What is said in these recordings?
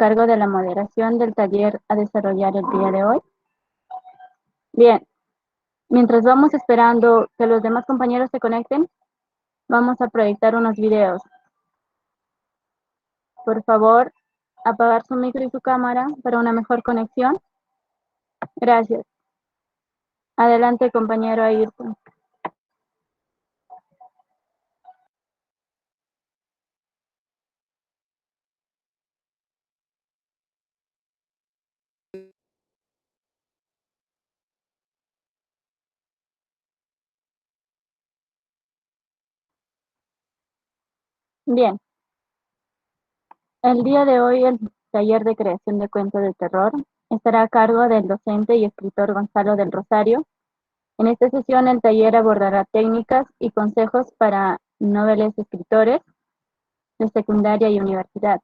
cargo de la moderación del taller a desarrollar el día de hoy. Bien, mientras vamos esperando que los demás compañeros se conecten, vamos a proyectar unos videos. Por favor, apagar su micro y su cámara para una mejor conexión. Gracias. Adelante, compañero Ayrton. Bien, el día de hoy el taller de creación de cuentos de terror estará a cargo del docente y escritor Gonzalo del Rosario. En esta sesión el taller abordará técnicas y consejos para noveles escritores de secundaria y universidad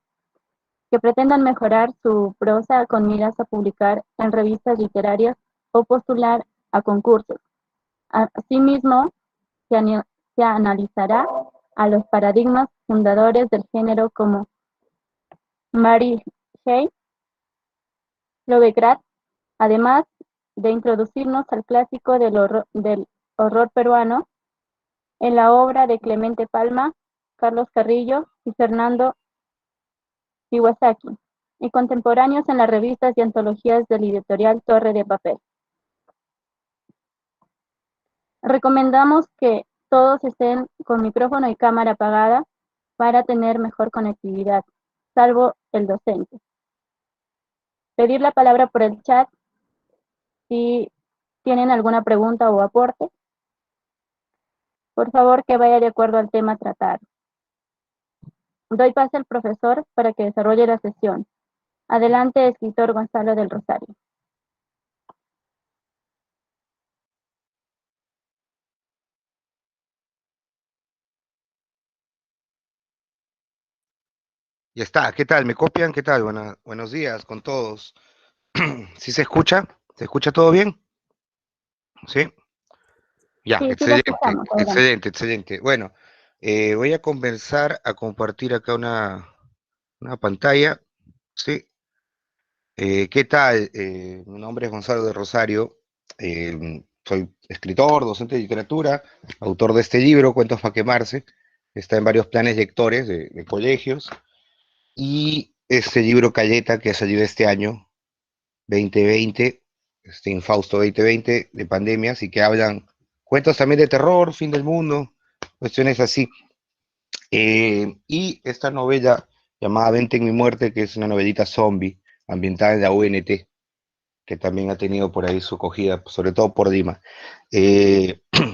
que pretendan mejorar su prosa con miras a publicar en revistas literarias o postular a concursos. Asimismo, se analizará a los paradigmas fundadores del género como Mary Shelley, Lovecraft, además de introducirnos al clásico del horror peruano en la obra de Clemente Palma, Carlos Carrillo y Fernando Iwasaki, y contemporáneos en las revistas y antologías del editorial Torre de Papel. Recomendamos que todos estén con micrófono y cámara apagada para tener mejor conectividad, salvo el docente. Pedir la palabra por el chat si tienen alguna pregunta o aporte. Por favor, que vaya de acuerdo al tema tratado. Doy paso al profesor para que desarrolle la sesión. Adelante, escritor Gonzalo del Rosario. Ya está, ¿qué tal? ¿Me copian? ¿Qué tal? Buenos días con todos. ¿Sí se escucha? ¿Se escucha todo bien? ¿Sí? Ya, Sí, sí lo excelente, escuchamos, adelante. excelente, excelente. Bueno, voy a comenzar a compartir acá una pantalla, ¿sí? ¿Qué tal? Mi nombre es Gonzalo de Rosario, soy escritor, docente de literatura, autor de este libro, Cuentos para quemarse, está en varios planes lectores de colegios, y este libro Caleta que ha salido este año, 2020, Infausto 2020, de pandemias, y que hablan cuentos también de terror, fin del mundo, cuestiones así. Y esta novela llamada Vente en mi muerte, que es una novelita zombie, ambientada en la UNT, que también ha tenido por ahí su acogida, sobre todo por Dima.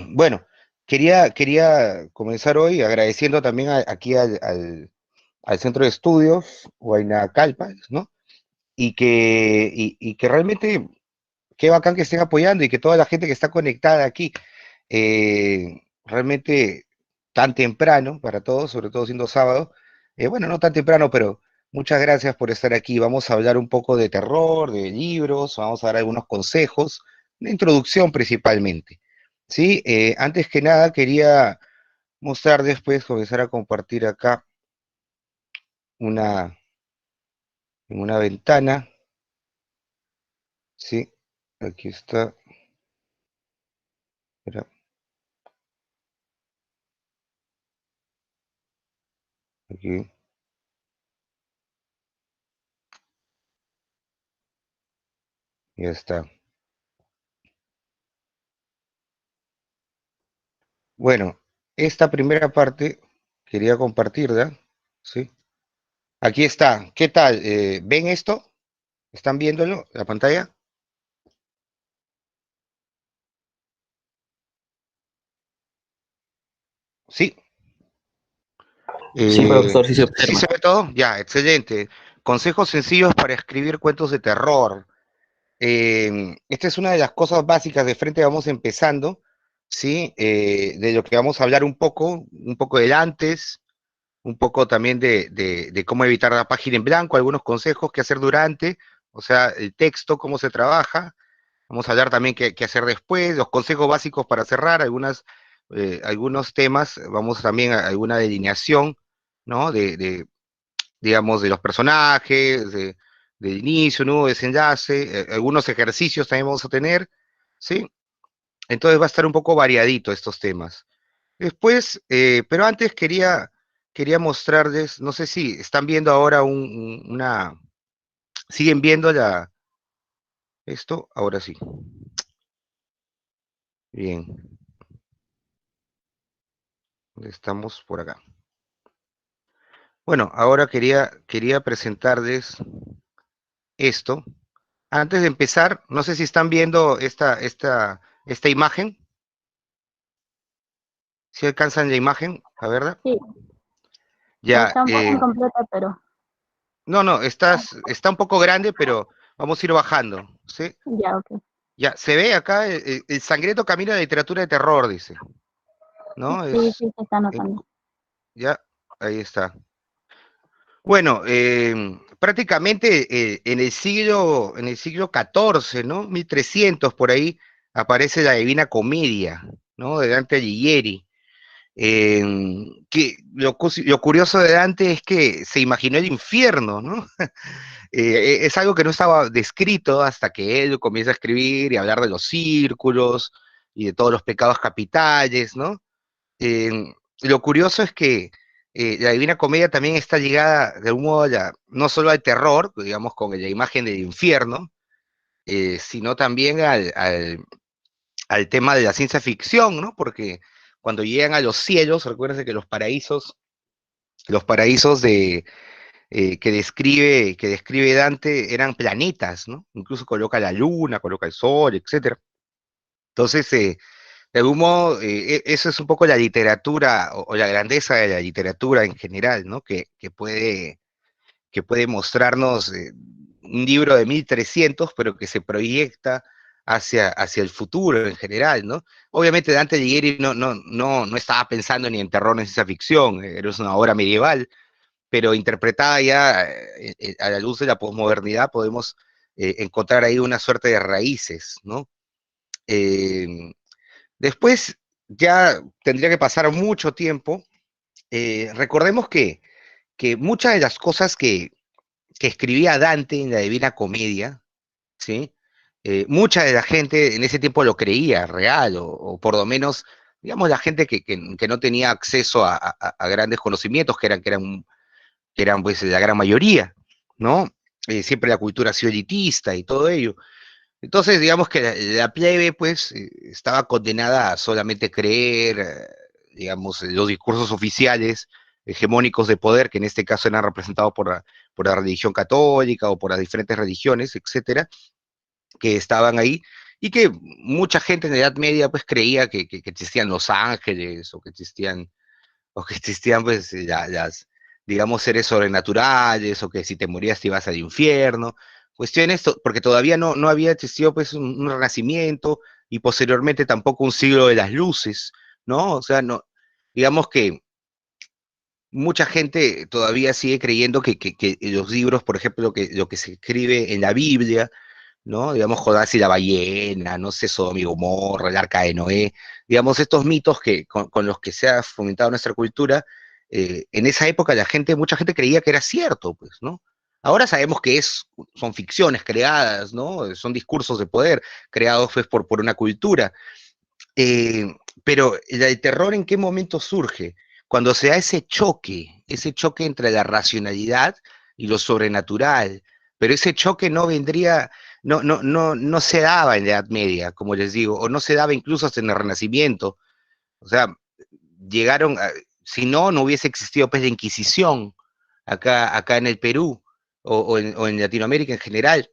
Bueno, quería comenzar hoy agradeciendo también aquí al Centro de Estudios, Huayna Calpa, ¿no? Y que realmente qué bacán que estén apoyando y que toda la gente que está conectada aquí, realmente tan temprano para todos, sobre todo siendo sábado, bueno, no tan temprano, pero muchas gracias por estar aquí. Vamos a hablar un poco de terror, de libros, vamos a dar algunos consejos, una introducción principalmente. ¿Sí? Antes que nada quería mostrar después, comenzar a compartir acá una, en una ventana, ¿sí? Aquí está. Espera, aquí, ya está. Bueno, esta primera parte quería compartirla, ¿sí? Aquí está. ¿Qué tal? ¿Ven esto? ¿Están viéndolo? ¿La pantalla? Sí. Sí, profesor, sí se ¿Sí observa. se ve todo? Ya, excelente. Consejos sencillos para escribir cuentos de terror. Esta es una de las cosas básicas de frente, vamos empezando, ¿sí? De lo que vamos a hablar un poco del antes, un poco también de cómo evitar la página en blanco, algunos consejos que hacer durante, o sea, el texto, cómo se trabaja. Vamos a hablar también qué hacer después, los consejos básicos para cerrar, algunos temas, vamos también a alguna delineación, ¿no? digamos, de los personajes, del inicio, nuevo desenlace, algunos ejercicios también vamos a tener, ¿sí? Entonces va a estar un poco variadito estos temas. Después, pero antes quería mostrarles, no sé si están viendo ahora siguen viendo esto, ahora sí. Bien, estamos por acá. Bueno, ahora quería presentarles esto. Antes de empezar, no sé si están viendo esta imagen. ¿Si alcanzan la imagen? A verla. Sí, Ya, está un poco incompleta, pero no, está un poco grande, pero vamos a ir bajando, ¿sí? ya, ok. Ya, se ve acá el sangriento camino de la literatura de terror, dice, ¿no? Sí, sí, se está En- notando. ya, ahí está. Bueno, prácticamente en el siglo XIV, ¿no? 1300 por ahí, aparece la Divina Comedia, ¿no? De Dante Alighieri. Que lo curioso de Dante es que se imaginó el infierno, ¿no? Es algo que no estaba descrito hasta que él comienza a escribir y hablar de los círculos y de todos los pecados capitales, ¿no? Eh, lo curioso es que la Divina Comedia también está ligada de algún modo no solo al terror, digamos, con la imagen del infierno, sino también al tema de la ciencia ficción, ¿no? Porque cuando llegan a los cielos, recuérdense que los paraísos que describe Dante eran planetas, ¿no? Incluso coloca la luna, coloca el sol, etcétera. Entonces, de algún modo, eso es un poco la literatura o la grandeza de la literatura en general, ¿no? Que puede mostrarnos un libro de 1300, pero que se proyecta hacia el futuro en general, ¿no? Obviamente Dante Alighieri no estaba pensando ni en terror ni en ciencia ficción, era una obra medieval, pero interpretada ya a la luz de la posmodernidad podemos encontrar ahí una suerte de raíces, ¿no? Eh, Después ya tendría que pasar mucho tiempo. Recordemos que muchas de las cosas que escribía Dante en la Divina Comedia, ¿sí? Mucha de la gente en ese tiempo lo creía real, o por lo menos, digamos, la gente que no tenía acceso a grandes conocimientos, que eran pues la gran mayoría, ¿no? Siempre la cultura ha sido elitista y todo ello. Entonces, digamos que la plebe, pues, estaba condenada a solamente creer, digamos, los discursos oficiales hegemónicos de poder, que en este caso eran representados por la religión católica o por las diferentes religiones, etcétera, que estaban ahí, y que mucha gente en la Edad Media, pues, creía que existían los ángeles, o que existían pues, digamos, seres sobrenaturales, o que si te morías te ibas al infierno, cuestiones, porque todavía no había existido pues un renacimiento, y posteriormente tampoco un siglo de las luces, ¿no? O sea, no, digamos que mucha gente todavía sigue creyendo que los libros, por ejemplo, lo que se escribe en la Biblia, ¿no? Digamos, Jonás y la ballena, no sé, Sodoma y Gomorra, el Arca de Noé, digamos, estos mitos con los que se ha fomentado nuestra cultura, en esa época mucha gente creía que era cierto, pues, ¿no? Ahora sabemos que son ficciones creadas, ¿no? Son discursos de poder creados pues, por una cultura. Eh, pero el terror, ¿en qué momento surge? Cuando se da ese choque entre la racionalidad y lo sobrenatural. Pero ese choque no se daba en la Edad Media, como les digo, o no se daba incluso hasta en el Renacimiento. O sea, llegaron, si no hubiese existido pues la Inquisición acá en el Perú, o en Latinoamérica en general.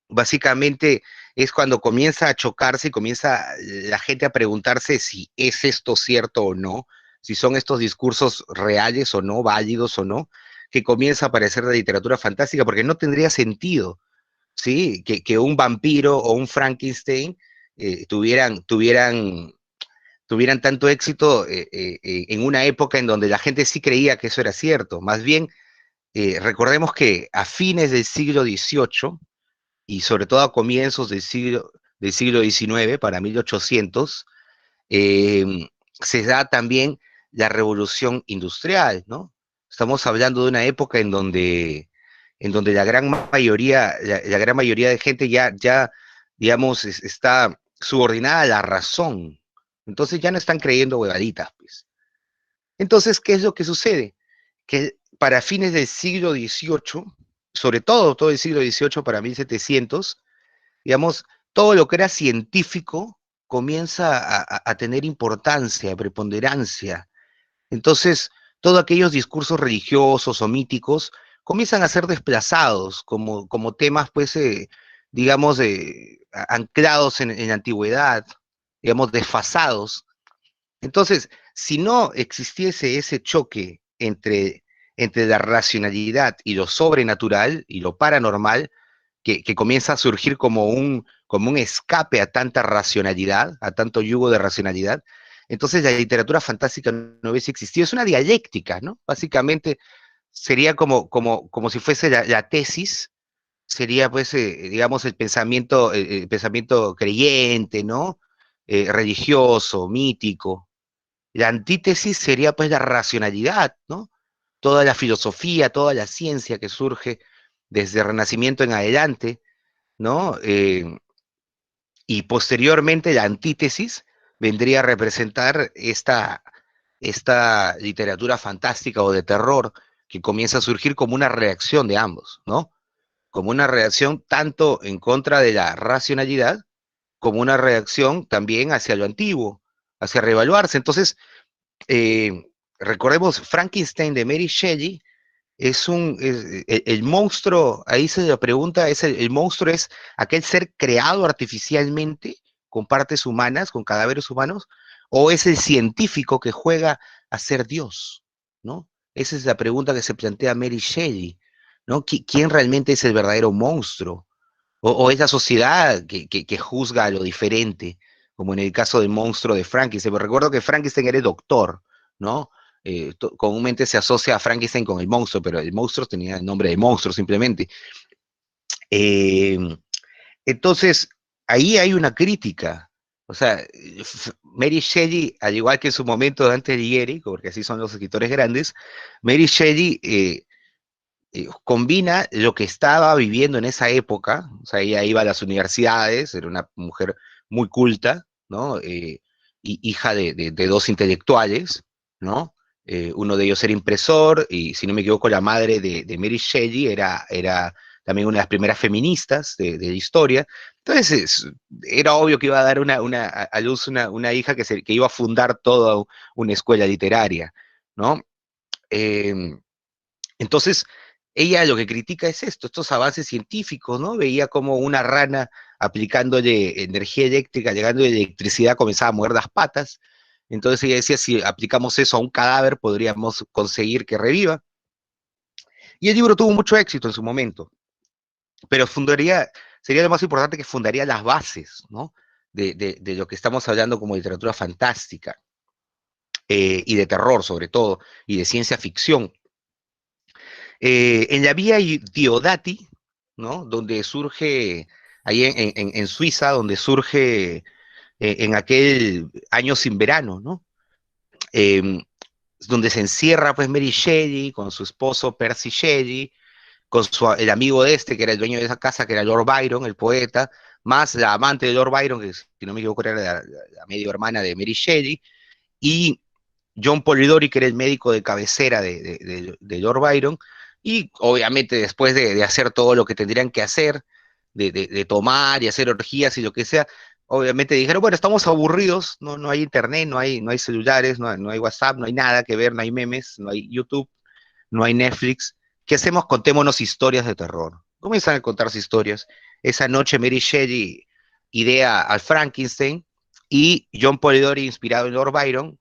Básicamente es cuando comienza a chocarse y comienza la gente a preguntarse si es esto cierto o no, si son estos discursos reales o no, válidos o no, que comienza a aparecer la literatura fantástica, porque no tendría sentido, ¿sí? Que un vampiro o un Frankenstein tuvieran tanto éxito en una época en donde la gente sí creía que eso era cierto. Más bien, recordemos que a fines del siglo XVIII, y sobre todo a comienzos del siglo XIX, para 1800, eh, se da también la revolución industrial, ¿no? Estamos hablando de una época en donde la gran mayoría, la gran mayoría de gente ya digamos, está subordinada a la razón. Entonces ya no están creyendo huevaditas, pues. Entonces, ¿qué es lo que sucede? Que para fines del siglo XVIII, sobre todo el siglo XVIII para 1700, digamos, todo lo que era científico comienza a tener importancia, preponderancia. Entonces, todos aquellos discursos religiosos o míticos comienzan a ser desplazados como temas, pues, digamos, anclados en la antigüedad, digamos, desfasados. Entonces, si no existiese ese choque entre la racionalidad y lo sobrenatural y lo paranormal, que comienza a surgir como un escape a tanta racionalidad, a tanto yugo de racionalidad, entonces la literatura fantástica no hubiese existido. Es una dialéctica, ¿no? Básicamente sería como si fuese la tesis, sería pues, digamos, el pensamiento creyente, ¿no? Religioso, mítico. La antítesis sería pues la racionalidad, ¿no? Toda la filosofía, toda la ciencia que surge desde el Renacimiento en adelante, ¿no? Y posteriormente la antítesis vendría a representar esta literatura fantástica o de terror que comienza a surgir como una reacción de ambos, ¿no? Como una reacción tanto en contra de la racionalidad como una reacción también hacia lo antiguo, hacia reevaluarse. Entonces, eh, recordemos, Frankenstein de Mary Shelley el monstruo, ahí se la pregunta, el monstruo es aquel ser creado artificialmente con partes humanas, con cadáveres humanos, o es el científico que juega a ser Dios, ¿no? Esa es la pregunta que se plantea Mary Shelley, ¿no? ¿Quién realmente es el verdadero monstruo? O es la sociedad que juzga a lo diferente, como en el caso del monstruo de Frankenstein. Pero recuerdo que Frankenstein era el doctor, ¿no? Comúnmente se asocia a Frankenstein con el monstruo, pero el monstruo tenía el nombre de monstruo simplemente. Eh, entonces, ahí hay una crítica. O sea, Mary Shelley, al igual que en su momento Dante Alighieri, porque así son los escritores grandes, Mary Shelley combina lo que estaba viviendo en esa época, o sea, ella iba a las universidades, era una mujer muy culta, ¿no? Hija de dos intelectuales, ¿no? Uno de ellos era impresor, y si no me equivoco, la madre de Mary Shelley era también una de las primeras feministas de la historia. Entonces, era obvio que iba a dar a luz una hija que iba a fundar toda una escuela literaria, ¿no? Eh, entonces, ella lo que critica es esto, estos avances científicos, ¿no? Veía como una rana aplicándole energía eléctrica, llegando de electricidad, comenzaba a mover las patas. Entonces ella decía, si aplicamos eso a un cadáver, podríamos conseguir que reviva. Y el libro tuvo mucho éxito en su momento, pero sería lo más importante que fundaría las bases, ¿no? De lo que estamos hablando como literatura fantástica, y de terror sobre todo, y de ciencia ficción. En la vía Diodati, ¿no? Donde surge, ahí en Suiza, donde surge en aquel año sin verano, ¿no? Eh, donde se encierra pues Mary Shelley con su esposo Percy Shelley, con el amigo de este, que era el dueño de esa casa, que era Lord Byron, el poeta, más la amante de Lord Byron, que si no me equivoco era la medio hermana de Mary Shelley, y John Polidori, que era el médico de cabecera de Lord Byron, y obviamente después de hacer todo lo que tendrían que hacer, de tomar y hacer orgías y lo que sea, obviamente dijeron, bueno, estamos aburridos, no hay internet, no hay celulares, no hay WhatsApp, no hay nada que ver, no hay memes, no hay YouTube, no hay Netflix. ¿Qué hacemos? Contémonos historias de terror. Comienzan a contarse historias. Esa noche Mary Shelley idea al Frankenstein y John Polidori, inspirado en Lord Byron,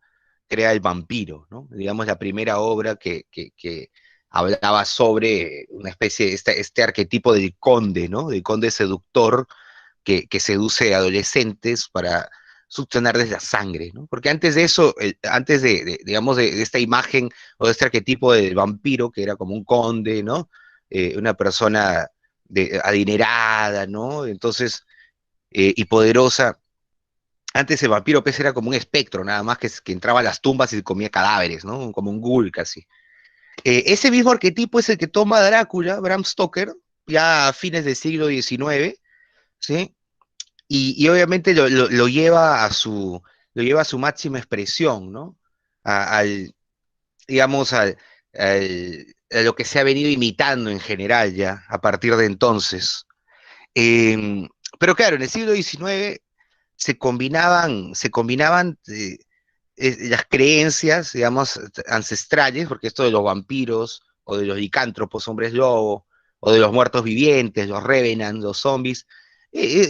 crea El vampiro, ¿no? Digamos, la primera obra que hablaba sobre una especie de este arquetipo del conde, ¿no? Del conde seductor que seduce a adolescentes para subtenerles la sangre, ¿no? Porque antes de eso, antes digamos, de esta imagen o de este arquetipo del vampiro, que era como un conde, ¿no? Una persona adinerada, ¿no? Entonces, y poderosa. Antes el vampiro pues era como un espectro, nada más que entraba a las tumbas y comía cadáveres, ¿no? Como un ghoul casi. Ese mismo arquetipo es el que toma Drácula, Bram Stoker, ya a fines del siglo XIX, ¿sí? Y obviamente lo lleva lo lleva a su máxima expresión, ¿no? Al, digamos, a lo que se ha venido imitando en general ya, a partir de entonces. Eh, pero claro, en el siglo XIX se combinaban las creencias, digamos, ancestrales, porque esto de los vampiros, o de los licántropos, hombres lobo, o de los muertos vivientes, los revenants, los zombies,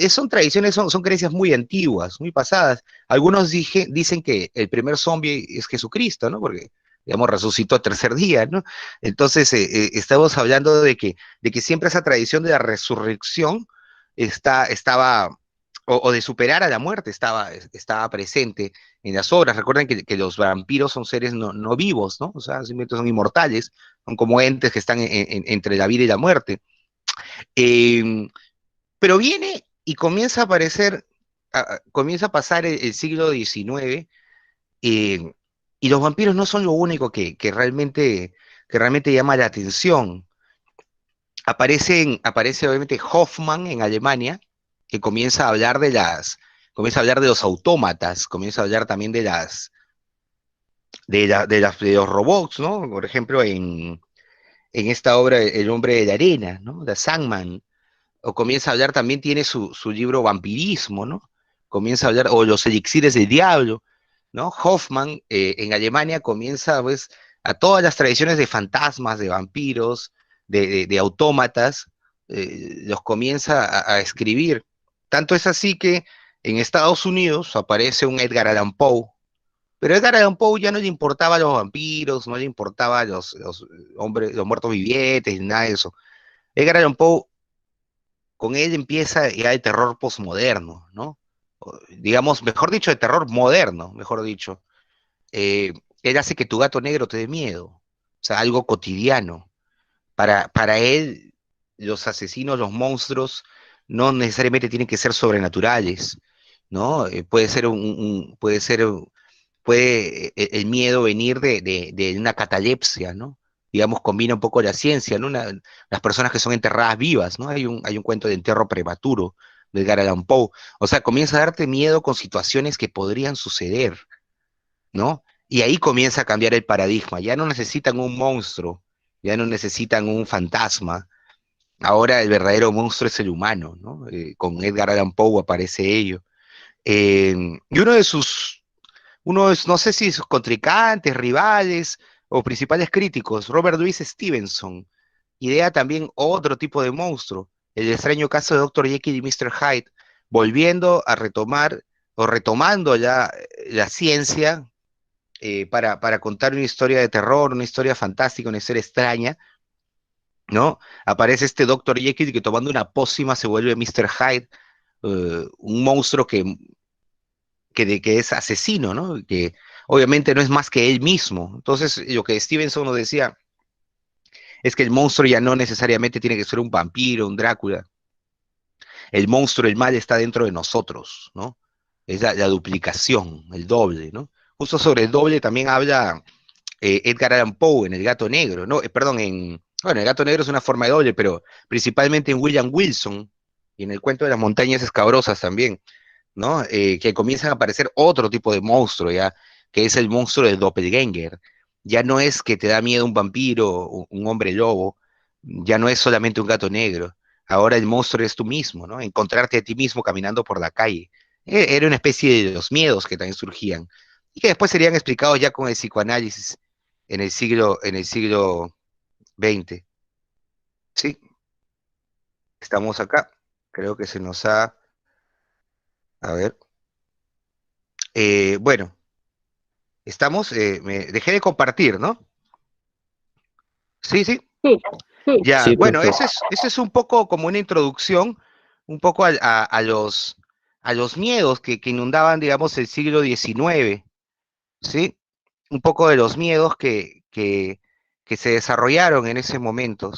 son tradiciones, son creencias muy antiguas, muy pasadas. Algunos dicen que el primer zombie es Jesucristo, ¿no? Porque, digamos, resucitó al tercer día, ¿no? Entonces, estamos hablando de que siempre esa tradición de la resurrección estaba, o de superar a la muerte, estaba presente en las obras. Recuerden que los vampiros son seres no vivos, ¿no? O sea, simplemente son inmortales, son como entes que están entre la vida y la muerte. Eh, pero viene y comienza a aparecer, comienza a pasar el siglo XIX, eh, y los vampiros no son lo único que realmente llama la atención. Aparece obviamente Hoffman en Alemania, que comienza a hablar de los autómatas, comienza a hablar también de los robots, ¿no? Por ejemplo, en esta obra El hombre de la arena, ¿no? De Sandman, o comienza a hablar, también tiene su libro Vampirismo, ¿no? Comienza a hablar, o Los elixires del diablo, ¿no? Hoffman, en Alemania, comienza, pues, a todas las tradiciones de fantasmas, de vampiros, de autómatas, los comienza a escribir. Tanto es así que en Estados Unidos aparece un Edgar Allan Poe, pero Edgar Allan Poe ya no le importaba los vampiros, no le importaba los hombres, los muertos vivientes, nada de eso. Edgar Allan Poe, con él empieza ya el terror posmoderno, ¿no? Digamos, mejor dicho, el terror moderno, mejor dicho. Eh, Él hace que tu gato negro te dé miedo, o sea, algo cotidiano. Para él, los asesinos, los monstruos, no necesariamente tienen que ser sobrenaturales, ¿no? Puede el miedo venir de una catalepsia, ¿no? Digamos, combina un poco la ciencia, ¿no? Las personas que son enterradas vivas, ¿no? Hay un cuento de entierro prematuro de Edgar Allan Poe. O sea, comienza a darte miedo con situaciones que podrían suceder, ¿no? Y ahí comienza a cambiar el paradigma. Ya no necesitan un monstruo, ya no necesitan un fantasma. Ahora el verdadero monstruo es el humano, ¿no? Con Edgar Allan Poe aparece ello. Y no sé si sus contrincantes, rivales o principales críticos, Robert Louis Stevenson, idea también otro tipo de monstruo, el extraño caso de Dr. Jekyll y Mr. Hyde, volviendo a retomar o retomando ya la ciencia, para contar una historia de terror, una historia fantástica, una historia extraña, ¿no? Aparece este Dr. Jekyll que tomando una pócima se vuelve Mr. Hyde, un monstruo que es asesino, ¿no? Que obviamente no es más que él mismo. Entonces, lo que Stevenson nos decía es que el monstruo ya no necesariamente tiene que ser un vampiro, un Drácula. El monstruo, el mal está dentro de nosotros, ¿no? Es la duplicación, el doble, ¿no? Justo sobre el doble también habla Edgar Allan Poe en El Gato Negro, ¿no? Perdón, bueno, El Gato Negro es una forma de doble, pero principalmente en William Wilson y en el cuento de las montañas escabrosas también, ¿no? Que comienzan a aparecer otro tipo de monstruo, ya, que es el monstruo del doppelganger. Ya no es que te da miedo un vampiro, un hombre lobo, ya no es solamente un gato negro. Ahora el monstruo eres tú mismo, ¿no? Encontrarte a ti mismo caminando por la calle. Era una especie de los miedos que también surgían y que después serían explicados ya con el psicoanálisis en el siglo XX. Sí, estamos acá. Creo que se nos ha, a ver, bueno, dejé de compartir, ¿no? Sí, sí, Sí, sí, ya, Sí, bueno, profe. ese es un poco como una introducción, un poco a los miedos que inundaban, digamos, el siglo XIX, ¿sí? Un poco de los miedos que se desarrollaron en ese momento,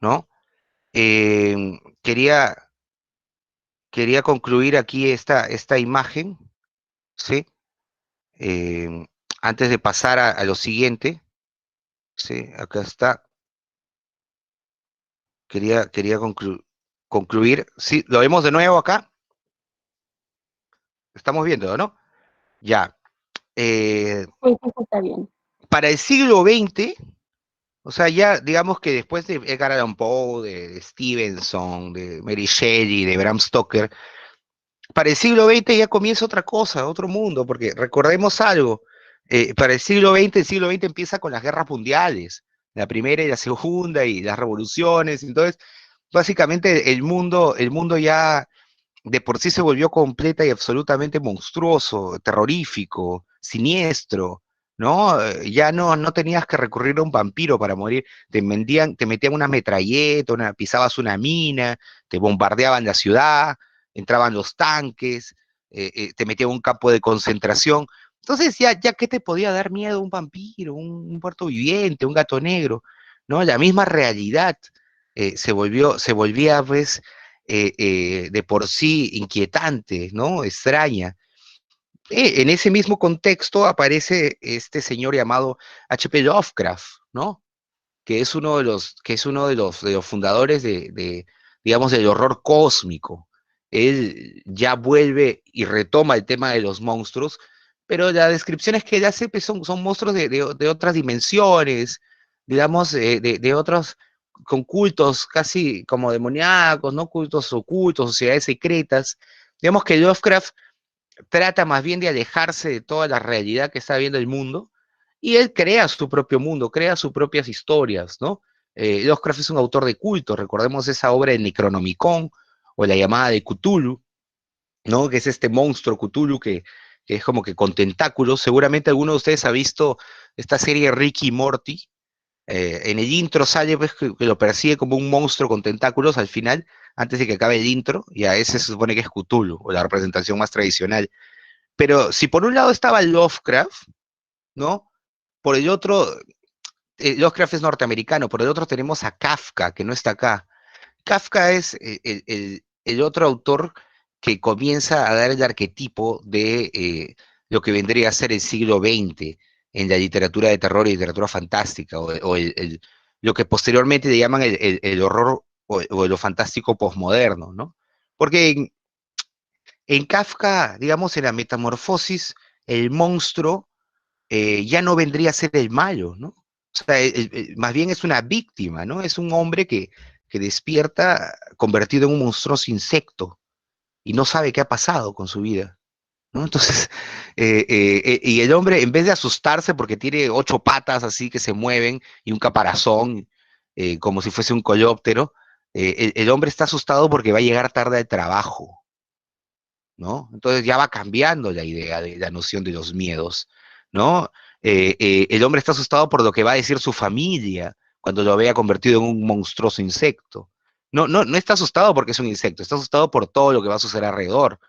¿no? Quería, quería concluir aquí esta imagen, ¿sí? Eh, Antes de pasar a lo siguiente. Sí, acá está. Quería concluir. Sí, lo vemos de nuevo acá. Estamos viendo, ¿no? Ya. Eh, Sí, sí, sí, está bien. para el siglo XX, o sea, ya digamos que después de Edgar Allan Poe, de Stevenson, de Mary Shelley, de Bram Stoker, para el siglo XX ya comienza otra cosa, otro mundo, porque recordemos algo, para el siglo XX empieza con las guerras mundiales, la primera y la segunda, y las revoluciones, entonces, básicamente el mundo ya de por sí se volvió completa y absolutamente monstruoso, terrorífico, siniestro, ¿no? Ya no tenías que recurrir a un vampiro para morir, te metían una metralleta, pisabas una mina, te bombardeaban la ciudad, entraban los tanques, te metían un campo de concentración. Entonces, ya ¿qué te podía dar miedo un vampiro, un muerto viviente, un gato negro? ¿No? La misma realidad se volvía, pues, de por sí inquietante, ¿no? Extraña. En ese mismo contexto aparece este señor llamado H.P. Lovecraft, ¿no? Que es uno de los fundadores digamos, del horror cósmico. Él ya vuelve y retoma el tema de los monstruos, pero las descripciones que él hace pues, son monstruos de otras dimensiones, digamos, de otros, con cultos casi como demoníacos, ¿no? Cultos ocultos, sociedades secretas. Digamos que Lovecraft trata más bien de alejarse de toda la realidad que está viendo el mundo, y él crea su propio mundo, crea sus propias historias, ¿no? Lovecraft es un autor de culto, recordemos esa obra de Necronomicon, o la llamada de Cthulhu, ¿no? Que es este monstruo Cthulhu que es como que con tentáculos. Seguramente alguno de ustedes ha visto esta serie Ricky y Morty. En el intro sale pues, que lo persigue como un monstruo con tentáculos al final, antes de que acabe el intro, y a ese se supone que es Cthulhu, o la representación más tradicional. Pero si por un lado estaba Lovecraft, ¿no? Por el otro, Lovecraft es norteamericano, por el otro tenemos a Kafka, que no está acá. Kafka es el otro autor que comienza a dar el arquetipo de lo que vendría a ser el siglo XX en la literatura de terror y literatura fantástica, o lo que posteriormente le llaman el horror o lo fantástico posmoderno, ¿no? Porque en Kafka, digamos, en la metamorfosis, el monstruo ya no vendría a ser el malo, ¿no? O sea, más bien es una víctima, ¿no? Es un hombre que despierta convertido en un monstruoso insecto y no sabe qué ha pasado con su vida, ¿no? Entonces, y el hombre, en vez de asustarse porque tiene 8 patas así que se mueven y un caparazón, como si fuese un coleóptero, el hombre está asustado porque va a llegar tarde al trabajo, ¿no? Entonces ya va cambiando la idea de la noción de los miedos, ¿no? El hombre está asustado por lo que va a decir su familia cuando lo vea convertido en un monstruoso insecto. No está asustado porque es un insecto, está asustado por todo lo que va a suceder alrededor,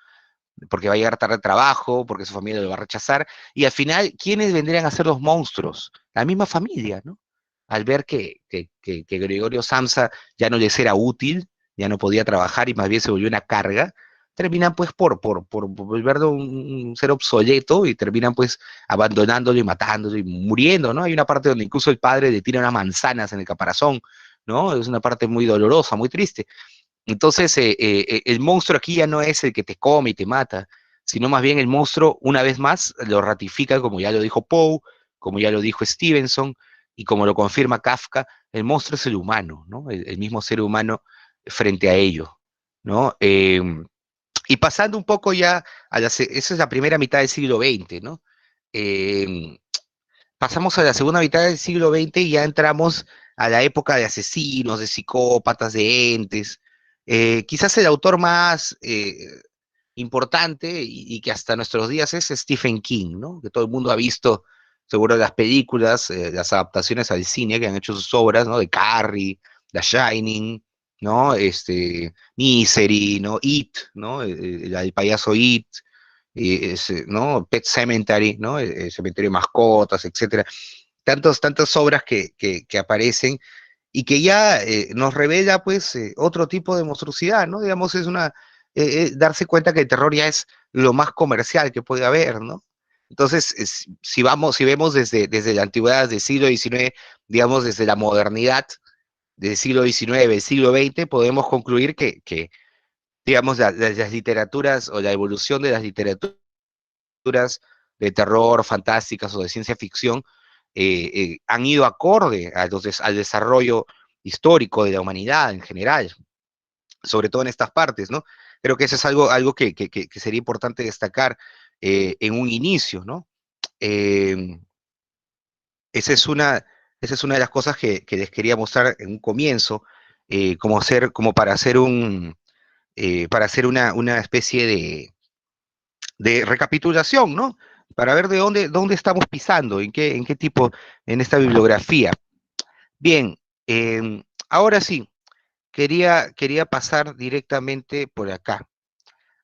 porque va a llegar tarde al trabajo, porque su familia lo va a rechazar, y al final, ¿quiénes vendrían a ser los monstruos? La misma familia, ¿no? Al ver que Gregorio Samsa ya no les era útil, ya no podía trabajar y más bien se volvió una carga, terminan pues por volverlo un ser obsoleto y terminan pues abandonándolo y matándolo y muriendo, ¿no? Hay una parte donde incluso el padre le tira unas manzanas en el caparazón, ¿no? Es una parte muy dolorosa, muy triste. Entonces, el monstruo aquí ya no es el que te come y te mata, sino más bien el monstruo, una vez más, lo ratifica, como ya lo dijo Poe, como ya lo dijo Stevenson, y como lo confirma Kafka, el monstruo es el humano, ¿no? El mismo ser humano frente a ello, ¿no? Y pasando un poco ya esa es la primera mitad del siglo XX, ¿no? Eh, Pasamos a la segunda mitad del siglo XX y ya entramos a la época de asesinos, de psicópatas, de entes. Quizás el autor más importante y que hasta nuestros días es Stephen King, ¿no? Que todo el mundo ha visto, seguro, las películas, las adaptaciones al cine que han hecho sus obras, ¿no? De Carrie, The Shining, ¿no? Misery, ¿no? It, ¿no? El payaso It, ¿no? Pet Cemetery, ¿no? El cementerio de mascotas, etcétera. Tantas obras que aparecen y que ya nos revela pues otro tipo de monstruosidad, ¿no? Digamos, darse cuenta que el terror ya es lo más comercial que puede haber, ¿no? Entonces, si vemos desde la antigüedad del siglo XIX, digamos, desde la modernidad del siglo XIX, el siglo XX, podemos concluir que digamos, las literaturas o la evolución de las literaturas de terror, fantásticas o de ciencia ficción han ido acorde al desarrollo histórico de la humanidad en general, sobre todo en estas partes, ¿no? Creo que eso es algo que sería importante destacar en un inicio, ¿no? Eh, esa es esa es una de las cosas que les quería mostrar en un comienzo, como para hacer una especie de recapitulación, ¿no? Para ver dónde estamos pisando, en qué tipo, en esta bibliografía. Bien, ahora sí, quería pasar directamente por acá,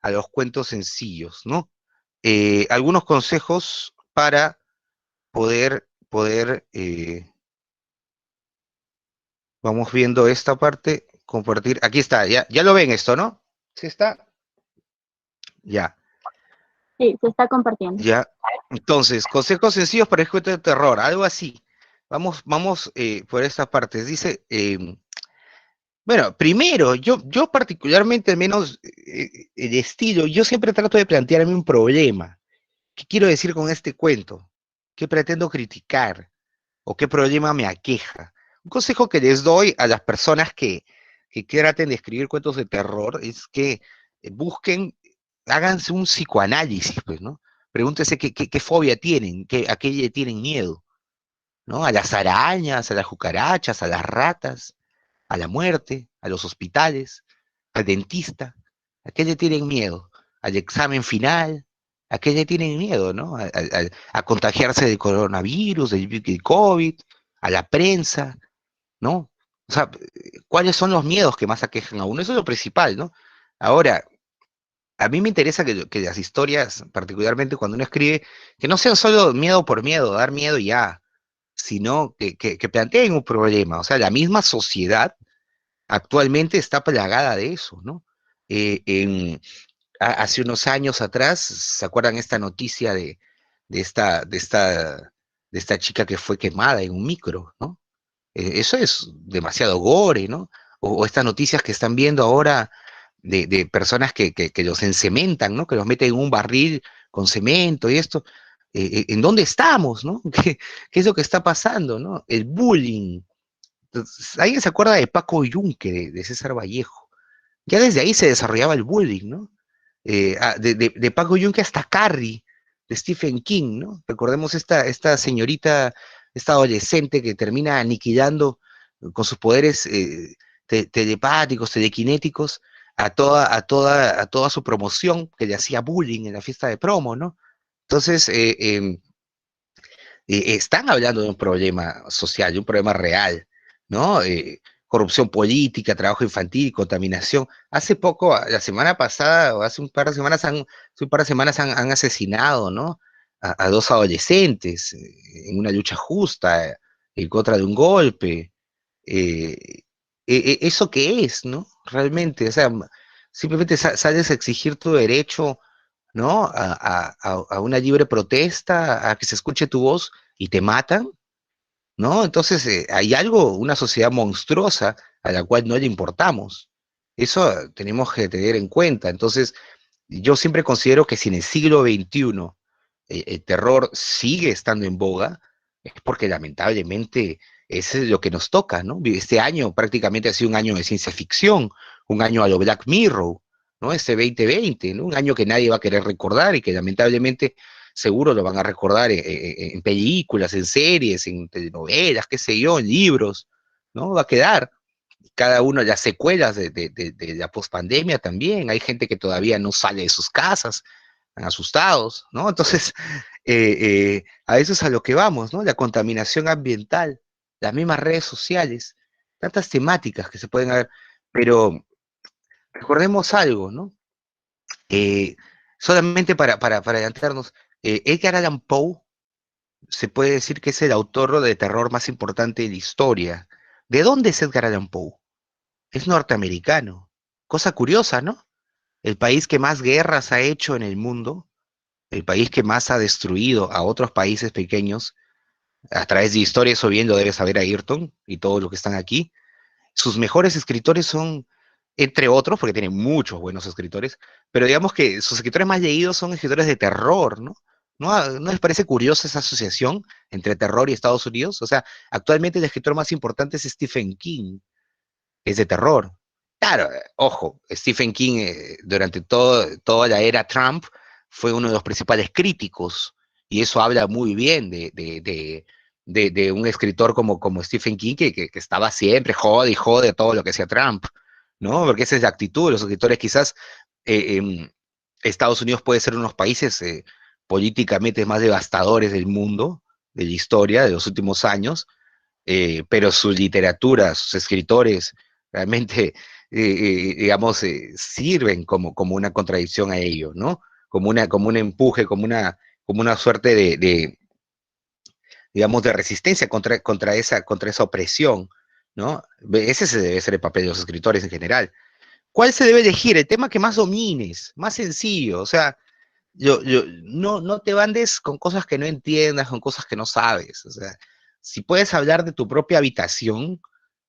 a los cuentos sencillos, ¿no? Algunos consejos para poder, vamos viendo esta parte, compartir. Aquí está, ya lo ven esto, ¿no? ¿Sí está? Ya, Sí, se está compartiendo. ya. Entonces, consejos sencillos para el cuento de terror, algo así. Vamos por estas partes. Dice, bueno, primero, yo particularmente, al menos el estilo, yo siempre trato de plantearme un problema. ¿Qué quiero decir con este cuento? ¿Qué pretendo criticar? ¿O qué problema me aqueja? Un consejo que les doy a las personas que traten de escribir cuentos de terror es que busquen, háganse un psicoanálisis, pues, ¿no? Pregúntense qué fobia tienen, a qué le tienen miedo, ¿no? A las arañas, a las cucarachas, a las ratas, a la muerte, a los hospitales, al dentista. ¿A qué le tienen miedo? Al examen final. ¿A qué le tienen miedo, no? A contagiarse del coronavirus, del COVID, a la prensa, ¿no? O sea, ¿cuáles son los miedos que más aquejan a uno? Eso es lo principal, ¿no? Ahora, a mí me interesa que las historias, particularmente cuando uno escribe, que no sean solo miedo por miedo, dar miedo y ya, sino que planteen un problema. O sea, la misma sociedad actualmente está plagada de eso, ¿no? Hace unos años atrás, ¿se acuerdan esta noticia de esta, de esta, de esta chica que fue quemada en un micro, ¿no? Eso es demasiado gore, ¿no? O estas noticias que están viendo ahora de personas que los encementan, ¿no? Que los meten en un barril con cemento y esto. ¿En dónde estamos, no? ¿Qué es lo que está pasando, no? El bullying. Entonces, ¿alguien se acuerda de Paco Yunque, de César Vallejo? Ya desde ahí se desarrollaba el bullying, ¿no? De Paco Yunque hasta Carrie, de Stephen King, ¿no? Recordemos esta señorita, esta adolescente que termina aniquilando con sus poderes telepáticos, telequinéticos, a toda su promoción que le hacía bullying en la fiesta de promo, ¿no? Entonces, están hablando de un problema social, de un problema real, ¿no? Corrupción política, trabajo infantil, contaminación. Hace poco, la semana pasada, o hace un par de semanas, han asesinado, ¿no? A dos adolescentes en una lucha justa, en contra de un golpe. Eh, ¿Eso qué es, no? Realmente, o sea, simplemente sales a exigir tu derecho, ¿no? A una libre protesta, a que se escuche tu voz y te matan, ¿no? Entonces, hay algo, una sociedad monstruosa a la cual no le importamos. Eso tenemos que tener en cuenta. Entonces, yo siempre considero que si en el siglo XXI el terror sigue estando en boga, es porque lamentablemente eso es lo que nos toca, ¿no? Este año prácticamente ha sido un año de ciencia ficción, un año a lo Black Mirror, ¿no? Este 2020, ¿no? Un año que nadie va a querer recordar y que lamentablemente seguro lo van a recordar en películas, en series, en telenovelas, qué sé yo, en libros, ¿no? Va a quedar cada uno, las secuelas de la pospandemia también. Hay gente que todavía no sale de sus casas, están asustados, ¿no? Entonces, a eso es a lo que vamos, ¿no? La contaminación ambiental, las mismas redes sociales, tantas temáticas que se pueden haber, pero recordemos algo, ¿no? Eh, Solamente para adelantarnos, Edgar Allan Poe se puede decir que es el autor de terror más importante de la historia. ¿De dónde es Edgar Allan Poe? Es norteamericano. Cosa curiosa, ¿no? El país que más guerras ha hecho en el mundo, el país que más ha destruido a otros países pequeños, a través de historias o bien lo debes saber a Ayrton y todos los que están aquí. Sus mejores escritores son, entre otros, porque tiene muchos buenos escritores, pero digamos que sus escritores más leídos son escritores de terror, ¿no? ¿No les parece curiosa esa asociación entre terror y Estados Unidos? O sea, actualmente el escritor más importante es Stephen King, que es de terror. Claro, ojo, Stephen King durante toda la era Trump fue uno de los principales críticos, y eso habla muy bien de un escritor como Stephen King, que estaba siempre jode y jode todo lo que hacía Trump, ¿no? Porque esa es la actitud de los escritores. Quizás Estados Unidos puede ser uno de los países políticamente más devastadores del mundo, de la historia de los últimos años, pero su literatura, sus escritores, realmente, digamos, sirven como una contradicción a ello, ¿no? Como un empuje, como una suerte digamos, de resistencia contra esa opresión, ¿no? Ese debe ser el papel de los escritores en general. ¿Cuál se debe elegir? El tema que más domines, más sencillo, o sea, no te bandes con cosas que no entiendas, con cosas que no sabes. O sea, si puedes hablar de tu propia habitación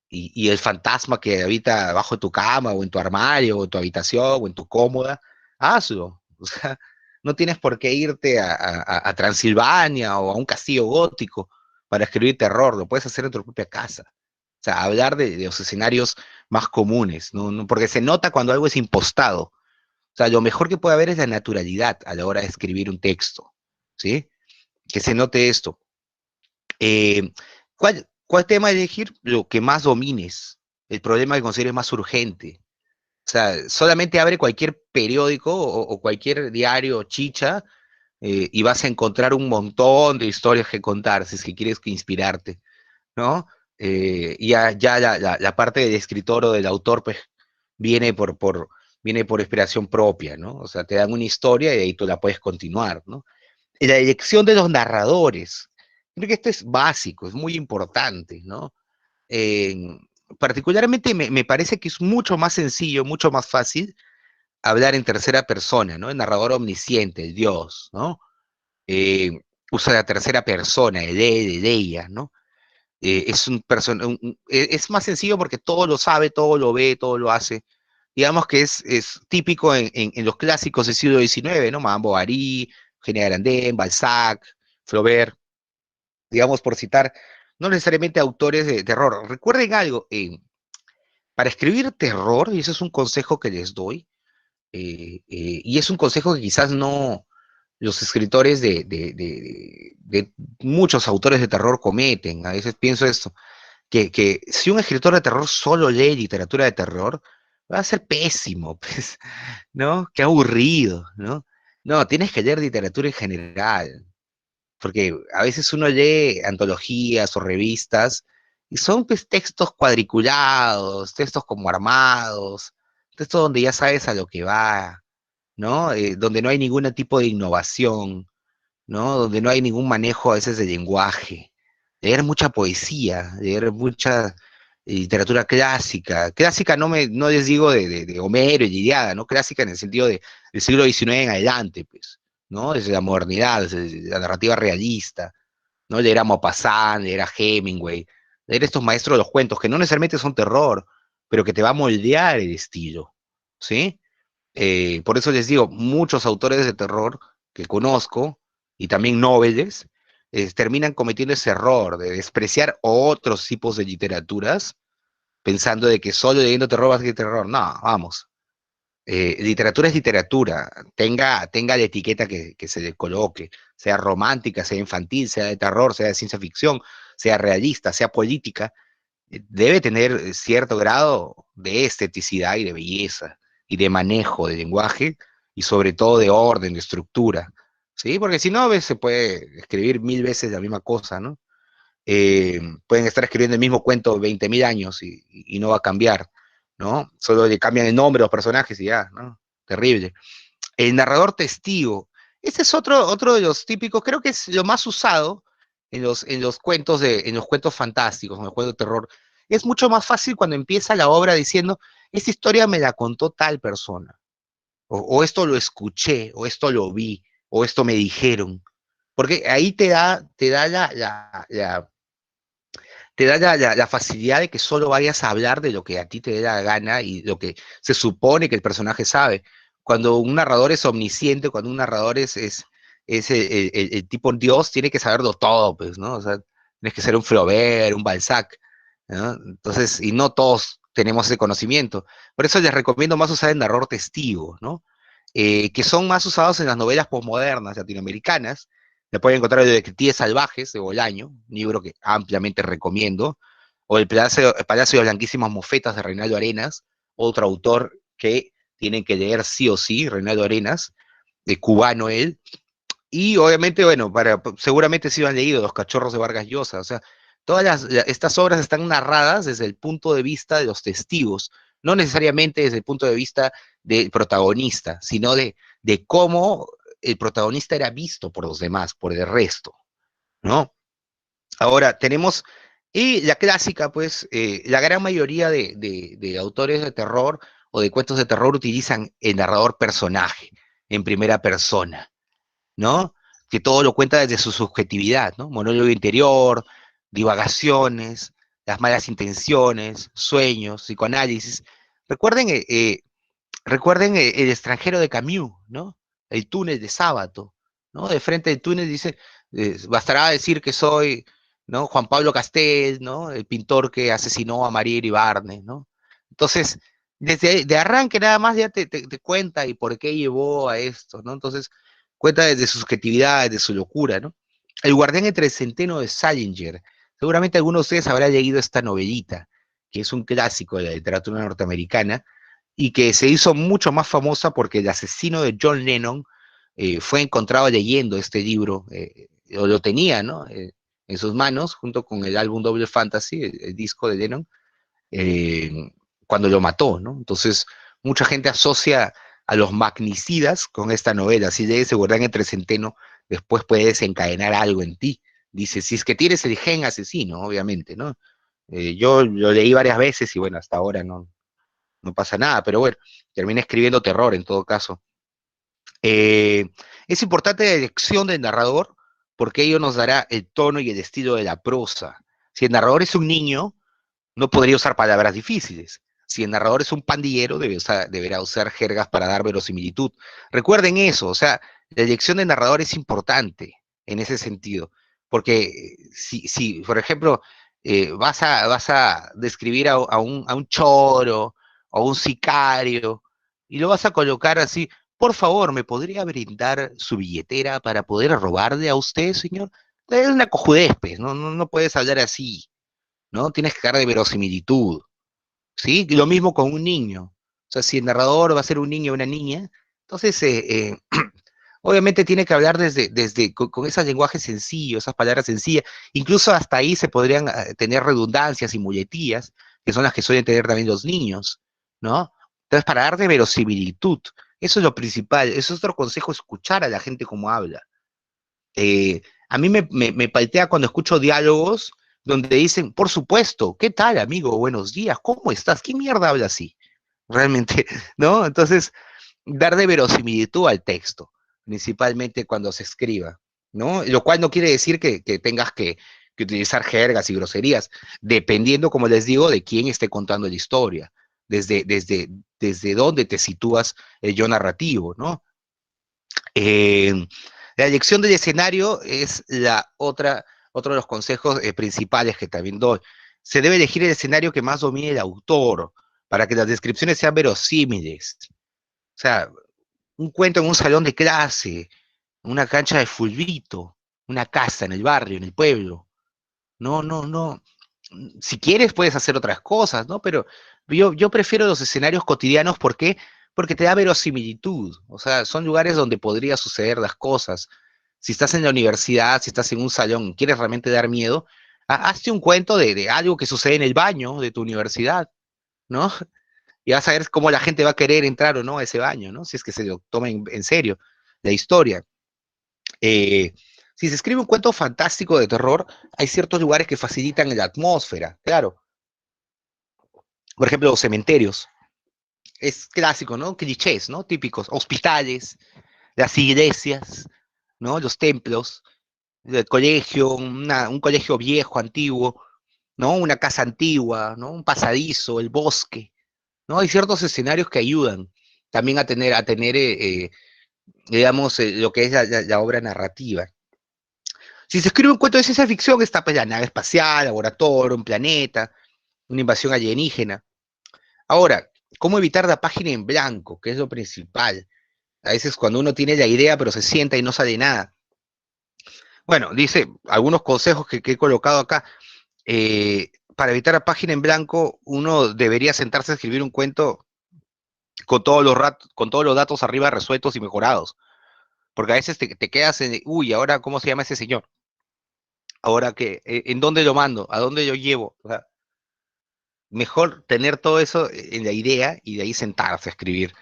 y el fantasma que habita bajo tu cama o en tu armario o en tu habitación o en tu cómoda, hazlo. O sea, no tienes por qué irte a Transilvania o a un castillo gótico para escribir terror, lo puedes hacer en tu propia casa. O sea, hablar de los escenarios más comunes, ¿no? Porque se nota cuando algo es impostado. O sea, lo mejor que puede haber es la naturalidad a la hora de escribir un texto, ¿sí? Que se note esto. ¿Cuál tema elegir? Lo que más domines, el problema que consideres más urgente. O sea, solamente abre cualquier periódico o cualquier diario chicha, y vas a encontrar un montón de historias que contar si es que quieres que inspirarte, ¿no? Ya la parte del escritor o del autor, pues, viene viene por inspiración propia, ¿no? O sea, te dan una historia y ahí tú la puedes continuar, ¿no? Y la elección de los narradores, creo que esto es básico, es muy importante, ¿no? Eh, Particularmente me parece que es mucho más sencillo, mucho más fácil hablar en tercera persona, ¿no? El narrador omnisciente, el Dios, ¿no? Eh, Usa la tercera persona, el de ella, ¿no? Es es más sencillo porque todo lo sabe, todo lo ve, todo lo hace. Digamos que es típico en los clásicos del siglo XIX, ¿no? Madame Bovary, Eugenia Grandin, Balzac, Flaubert, digamos por citar, no necesariamente autores de terror. Recuerden algo, para escribir terror, y ese es un consejo que les doy, y es un consejo que quizás no los escritores de muchos autores de terror cometen. A veces pienso esto, que si un escritor de terror solo lee literatura de terror, va a ser pésimo, pues, ¿no? Qué aburrido, ¿no? No, tienes que leer literatura en general, porque a veces uno lee antologías o revistas y son, pues, textos cuadriculados, textos como armados, textos donde ya sabes a lo que va, ¿no? Donde no hay ningún tipo de innovación, ¿no? Donde no hay ningún manejo a veces de lenguaje. Leer mucha poesía, leer mucha literatura clásica. Clásica no les digo de Homero y Ilíada, ¿no? Clásica en el sentido del siglo XIX en adelante, pues, ¿no? Desde la modernidad, desde la narrativa realista, ¿no? Leer a Maupassant, leer a Hemingway, leer estos maestros de los cuentos, que no necesariamente son terror, pero que te va a moldear el estilo, ¿sí? Por eso les digo, muchos autores de terror que conozco, y también noveles, terminan cometiendo ese error de despreciar otros tipos de literaturas, pensando de que solo leyendo terror vas a escribir terror. No, vamos. Literatura es literatura, tenga la etiqueta que se le coloque, sea romántica, sea infantil, sea de terror, sea de ciencia ficción, sea realista, sea política, debe tener cierto grado de esteticidad y de belleza y de manejo de lenguaje y sobre todo de orden, de estructura, ¿sí? Porque si no, a veces se puede escribir mil veces la misma cosa, ¿no? Pueden estar escribiendo el mismo cuento 20.000 años y no va a cambiar, ¿no? Solo le cambian el nombre a los personajes y ya, ¿no? Terrible. El narrador testigo. Este es otro de los típicos, creo que es lo más usado en los cuentos en los cuentos fantásticos, en los cuentos de terror. Es mucho más fácil cuando empieza la obra diciendo, esta historia me la contó tal persona, o esto lo escuché, o esto lo vi, o esto me dijeron. porque ahí te da la facilidad de que solo vayas a hablar de lo que a ti te dé la gana y lo que se supone que el personaje sabe. Cuando un narrador es omnisciente, cuando un narrador es el tipo Dios, tiene que saberlo todo, pues, ¿no? O sea, tienes que ser un Flaubert, un Balzac, ¿no? Entonces, y no todos tenemos ese conocimiento. Por eso les recomiendo más usar el narrador testigo, ¿no? Que son más usados en las novelas posmodernas latinoamericanas. Le pueden encontrar el Detectives Salvajes de Bolaño, un libro que ampliamente recomiendo, o el Palacio de las Blanquísimas Mofetas de Reinaldo Arenas, otro autor que tienen que leer sí o sí, Reinaldo Arenas, de cubano él, y obviamente, bueno, seguramente sí lo han leído, Los Cachorros de Vargas Llosa, o sea, estas obras están narradas desde el punto de vista de los testigos, no necesariamente desde el punto de vista del protagonista, sino de cómo el protagonista era visto por los demás, por el resto, ¿no? Ahora, tenemos, y la clásica, pues, la gran mayoría de autores de terror o de cuentos de terror utilizan el narrador personaje en primera persona, ¿no? Que todo lo cuenta desde su subjetividad, ¿no? Monólogo interior, divagaciones, las malas intenciones, sueños, psicoanálisis. Recuerden, recuerden el extranjero de Camus, ¿no? El túnel de Sábato, ¿no? De frente del túnel dice, bastará decir que soy, ¿no? Juan Pablo Castel, ¿no? El pintor que asesinó a María Iribarne, ¿no? Entonces, desde de arranque nada más ya te cuenta y por qué llevó a esto, ¿no? Entonces, cuenta desde su subjetividad, desde su locura, ¿no? El guardián entre el centeno de Salinger. Seguramente algunos de ustedes habrán leído esta novelita, que es un clásico de la literatura norteamericana, y que se hizo mucho más famosa porque el asesino de John Lennon fue encontrado leyendo este libro, o lo tenía, ¿no? En sus manos, junto con el álbum Double Fantasy, el disco de Lennon, eh, cuando lo mató, ¿no? Entonces, mucha gente asocia a los magnicidas con esta novela. Si lees Guardián entre Centeno, después puede desencadenar algo en ti. Dice, si es que tienes el gen asesino, obviamente, ¿no? Yo lo leí varias veces y bueno, hasta ahora no pasa nada, pero bueno, termina escribiendo terror en todo caso. Eh, es importante la elección del narrador porque ello nos dará el tono y el estilo de la prosa. Si el narrador es un niño, no podría usar palabras difíciles. Si el narrador es un pandillero, deberá usar jergas para dar verosimilitud. Recuerden eso, o sea, la elección del narrador es importante en ese sentido, porque si por ejemplo, vas a describir a un choro o a un sicario y lo vas a colocar así, por favor, ¿me podría brindar su billetera para poder robarle a usted, señor? Es una cojudez, pues, no puedes hablar así, ¿no? Tienes que darle verosimilitud, ¿sí? Y lo mismo con un niño. O sea, si el narrador va a ser un niño o una niña, entonces, obviamente tiene que hablar con ese lenguaje sencillo, esas palabras sencillas. Incluso hasta ahí se podrían tener redundancias y muletillas, que son las que suelen tener también los niños, ¿no? Entonces, para darle verosimilitud, eso es lo principal. Eso es otro consejo, escuchar a la gente como habla. A mí me paltea cuando escucho diálogos donde dicen, por supuesto, ¿qué tal, amigo? Buenos días, ¿cómo estás? ¿Qué mierda habla así? Realmente, ¿no? Entonces, dar de verosimilitud al texto, principalmente cuando se escriba, ¿no? Lo cual no quiere decir que tengas que utilizar jergas y groserías, dependiendo, como les digo, de quién esté contando la historia, desde dónde te sitúas el yo narrativo, ¿no? Eh, la elección del escenario es otro de los consejos principales que también doy. Se debe elegir el escenario que más domine el autor para que las descripciones sean verosímiles. O sea, un cuento en un salón de clase, una cancha de fulbito, una casa en el barrio, en el pueblo. No. Si quieres puedes hacer otras cosas, ¿no? Pero yo prefiero los escenarios cotidianos, ¿por qué? Porque te da verosimilitud, o sea, son lugares donde podría suceder las cosas. Si estás en la universidad, si estás en un salón, quieres realmente dar miedo, hazte un cuento de algo que sucede en el baño de tu universidad, ¿no? Y vas a ver cómo la gente va a querer entrar o no a ese baño, ¿no? Si es que se lo toma en serio la historia. Eh, si se escribe un cuento fantástico de terror, hay ciertos lugares que facilitan la atmósfera, claro. Por ejemplo, los cementerios. Es clásico, ¿no? Clichés, ¿no? Típicos. Hospitales, las iglesias, ¿no? Los templos. del colegio, un colegio viejo, antiguo, ¿no? Una casa antigua, ¿no? Un pasadizo, el bosque, ¿no? Hay ciertos escenarios que ayudan también a tener digamos, lo que es la obra narrativa. Si se escribe un cuento de ciencia ficción, está pues la nave espacial, laboratorio, un planeta, una invasión alienígena. Ahora, ¿cómo evitar la página en blanco? Que es lo principal. A veces cuando uno tiene la idea, pero se sienta y no sale nada. Bueno, dice algunos consejos que he colocado acá. Para evitar la página en blanco, uno debería sentarse a escribir un cuento con todos los datos arriba resueltos y mejorados. Porque a veces te quedas en, uy, ahora, ¿cómo se llama ese señor? Ahora que, ¿en dónde lo mando? ¿A dónde lo llevo? O sea, mejor tener todo eso en la idea y de ahí sentarse a escribir.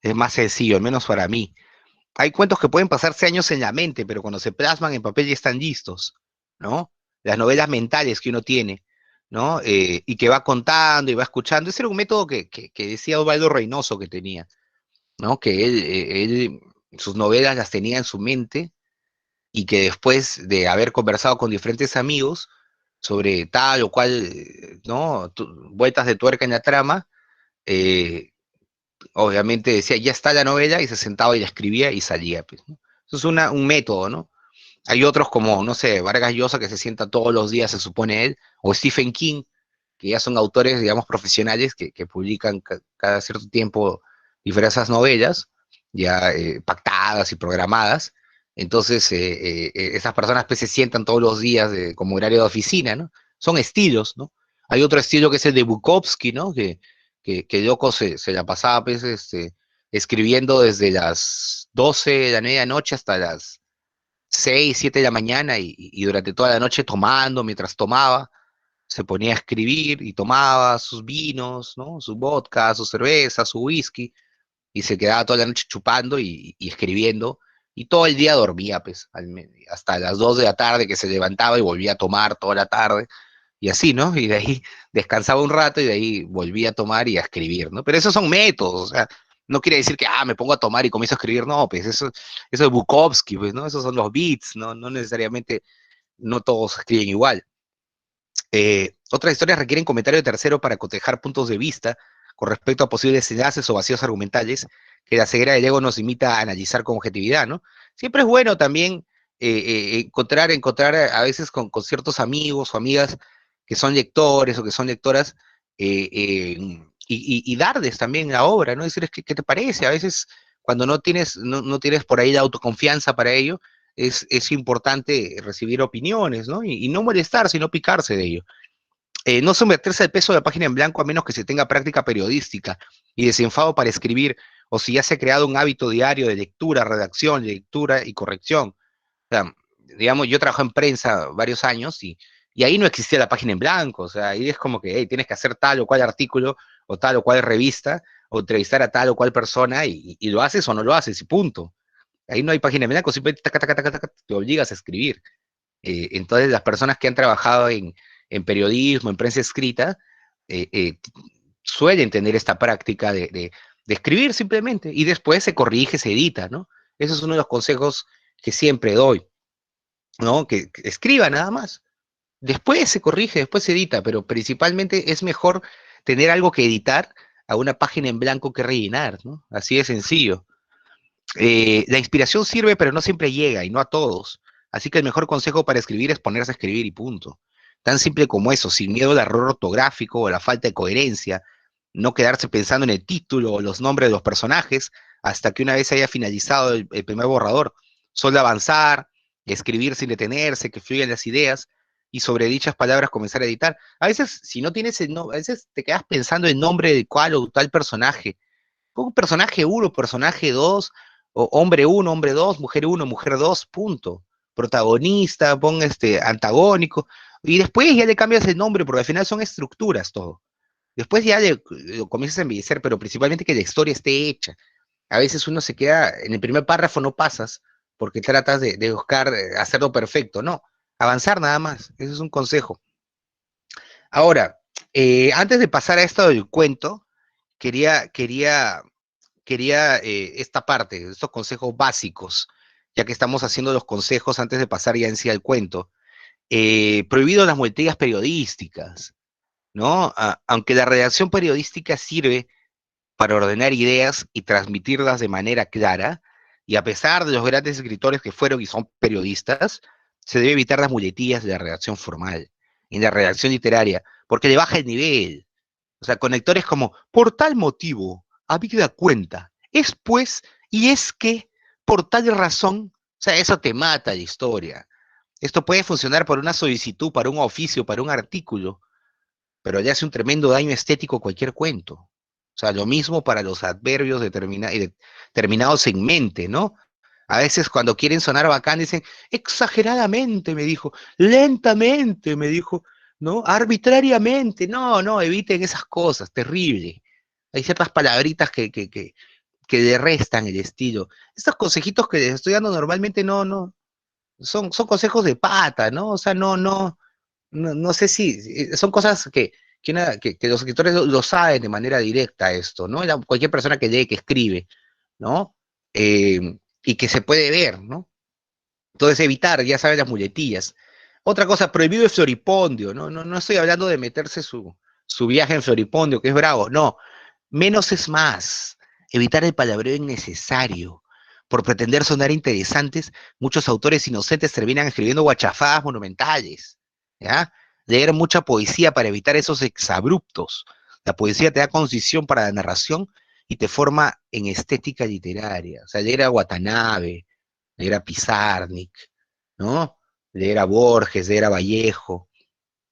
Es más sencillo, al menos para mí. Hay cuentos que pueden pasarse años en la mente, pero cuando se plasman en papel ya están listos, ¿no? Las novelas mentales que uno tiene, ¿no? Y que va contando y va escuchando. Ese era un método que decía Osvaldo Reynoso que tenía, ¿no? Que él sus novelas las tenía en su mente y que después de haber conversado con diferentes amigos sobre tal o cual, ¿no? Vueltas de tuerca en la trama, eh, obviamente decía, ya está la novela y se sentaba y la escribía y salía, pues, ¿no? Eso es un método, ¿no? Hay otros como, no sé, Vargas Llosa que se sienta todos los días, se supone él, o Stephen King, que ya son autores, digamos, profesionales que publican cada cierto tiempo diversas novelas, ya pactadas y programadas. Entonces, esas personas pues, se sientan todos los días como horario de oficina, ¿no? Son estilos, ¿no? Hay otro estilo que es el de Bukowski, ¿no? Que loco se la pasaba pues, escribiendo desde las 12 de la medianoche hasta las 6 7 de la mañana y durante toda la noche tomando, mientras tomaba, se ponía a escribir y tomaba sus vinos, ¿no? Su vodka, su cerveza, su whisky, y se quedaba toda la noche chupando y escribiendo, y todo el día dormía, pues, hasta las 2 de la tarde que se levantaba y volvía a tomar toda la tarde, y así, ¿no? Y de ahí descansaba un rato y de ahí volvía a tomar y a escribir, ¿no? Pero esos son métodos, o sea, no quiere decir que, me pongo a tomar y comienzo a escribir, no, pues eso es Bukowski, pues, ¿no? Esos son los beats, ¿no? No necesariamente, no todos escriben igual. Otras historias requieren comentario de tercero para cotejar puntos de vista con respecto a posibles enlaces o vacíos argumentales que la ceguera del ego nos limita a analizar con objetividad, ¿no? Siempre es bueno también encontrar a veces con ciertos amigos o amigas que son lectores o que son lectoras y darles también la obra, ¿no? Decirles qué te parece. A veces cuando no tienes por ahí la autoconfianza para ello, es importante recibir opiniones, ¿no? Y no molestar, sino picarse de ello. No someterse al peso de la página en blanco a menos que se tenga práctica periodística y desenfado para escribir, o si ya se ha creado un hábito diario de lectura, redacción, lectura y corrección. O sea, digamos, yo trabajé en prensa varios años y ahí no existía la página en blanco, o sea, ahí es como que hey, tienes que hacer tal o cual artículo o tal o cual revista o entrevistar a tal o cual persona y lo haces o no lo haces y punto. Ahí no hay página en blanco, simplemente te obligas a escribir. Entonces, las personas que han trabajado en periodismo, en prensa escrita, eh, eh, suelen tener esta práctica de escribir simplemente y después se corrige, se edita, ¿no? Ese es uno de los consejos que siempre doy, ¿no? Que escriba nada más. Después se corrige, después se edita, pero principalmente es mejor tener algo que editar a una página en blanco que rellenar, ¿no? Así de sencillo. La inspiración sirve, pero no siempre llega y no a todos. Así que el mejor consejo para escribir es ponerse a escribir y punto. Tan simple como eso, sin miedo al error ortográfico o a la falta de coherencia, no quedarse pensando en el título o los nombres de los personajes hasta que una vez haya finalizado el primer borrador. Solo avanzar, escribir sin detenerse, que fluyan las ideas y sobre dichas palabras comenzar a editar. A veces, si no tienes el nombre, a veces te quedas pensando el nombre de cual o tal personaje. Pon personaje uno, personaje 2 o hombre uno, hombre 2, mujer uno, mujer 2, punto. Protagonista, pon antagónico, y después ya le cambias el nombre, porque al final son estructuras todo. Después ya lo comienzas a embellecer, pero principalmente que la historia esté hecha. A veces uno se queda, en el primer párrafo no pasas, porque tratas de buscar hacerlo perfecto, no. Avanzar nada más, ese es un consejo. Ahora, antes de pasar a esto del cuento, quería esta parte, estos consejos básicos. ya que estamos haciendo los consejos antes de pasar ya en sí al cuento. Prohibido las muletillas periodísticas, ¿no? Aunque la redacción periodística sirve para ordenar ideas y transmitirlas de manera clara, y a pesar de los grandes escritores que fueron y son periodistas, se debe evitar las muletillas de la redacción formal, en la redacción literaria, porque le baja el nivel. O sea, conectores como, por tal motivo, habida cuenta, es pues, y es que, por tal razón, o sea, eso te mata la historia. Esto puede funcionar para una solicitud, para un oficio, para un artículo, pero le hace un tremendo daño estético a cualquier cuento. O sea, lo mismo para los adverbios determinados en mente, ¿no? A veces cuando quieren sonar bacán dicen, exageradamente, me dijo, lentamente, me dijo, ¿no? Arbitrariamente. No, no, eviten esas cosas, terrible. Hay ciertas palabritas que le restan el estilo. Estos consejitos que les estoy dando normalmente son consejos de pata, ¿no? O sea, no sé si son cosas que los escritores lo saben de manera directa esto, ¿no? Cualquier persona que lee, que escribe, ¿no? Y que se puede ver, ¿no? Entonces evitar, ya saben, las muletillas. Otra cosa, prohibido el floripondio, ¿no? No estoy hablando de meterse su viaje en floripondio, que es bravo, no. Menos es más. Evitar el palabreo innecesario. Por pretender sonar interesantes, muchos autores inocentes terminan escribiendo guachafadas monumentales, ¿ya? Leer mucha poesía para evitar esos exabruptos. La poesía te da concisión para la narración y te forma en estética literaria. O sea, leer a Watanabe, leer a Pizarnik, ¿no? Leer a Borges, leer a Vallejo,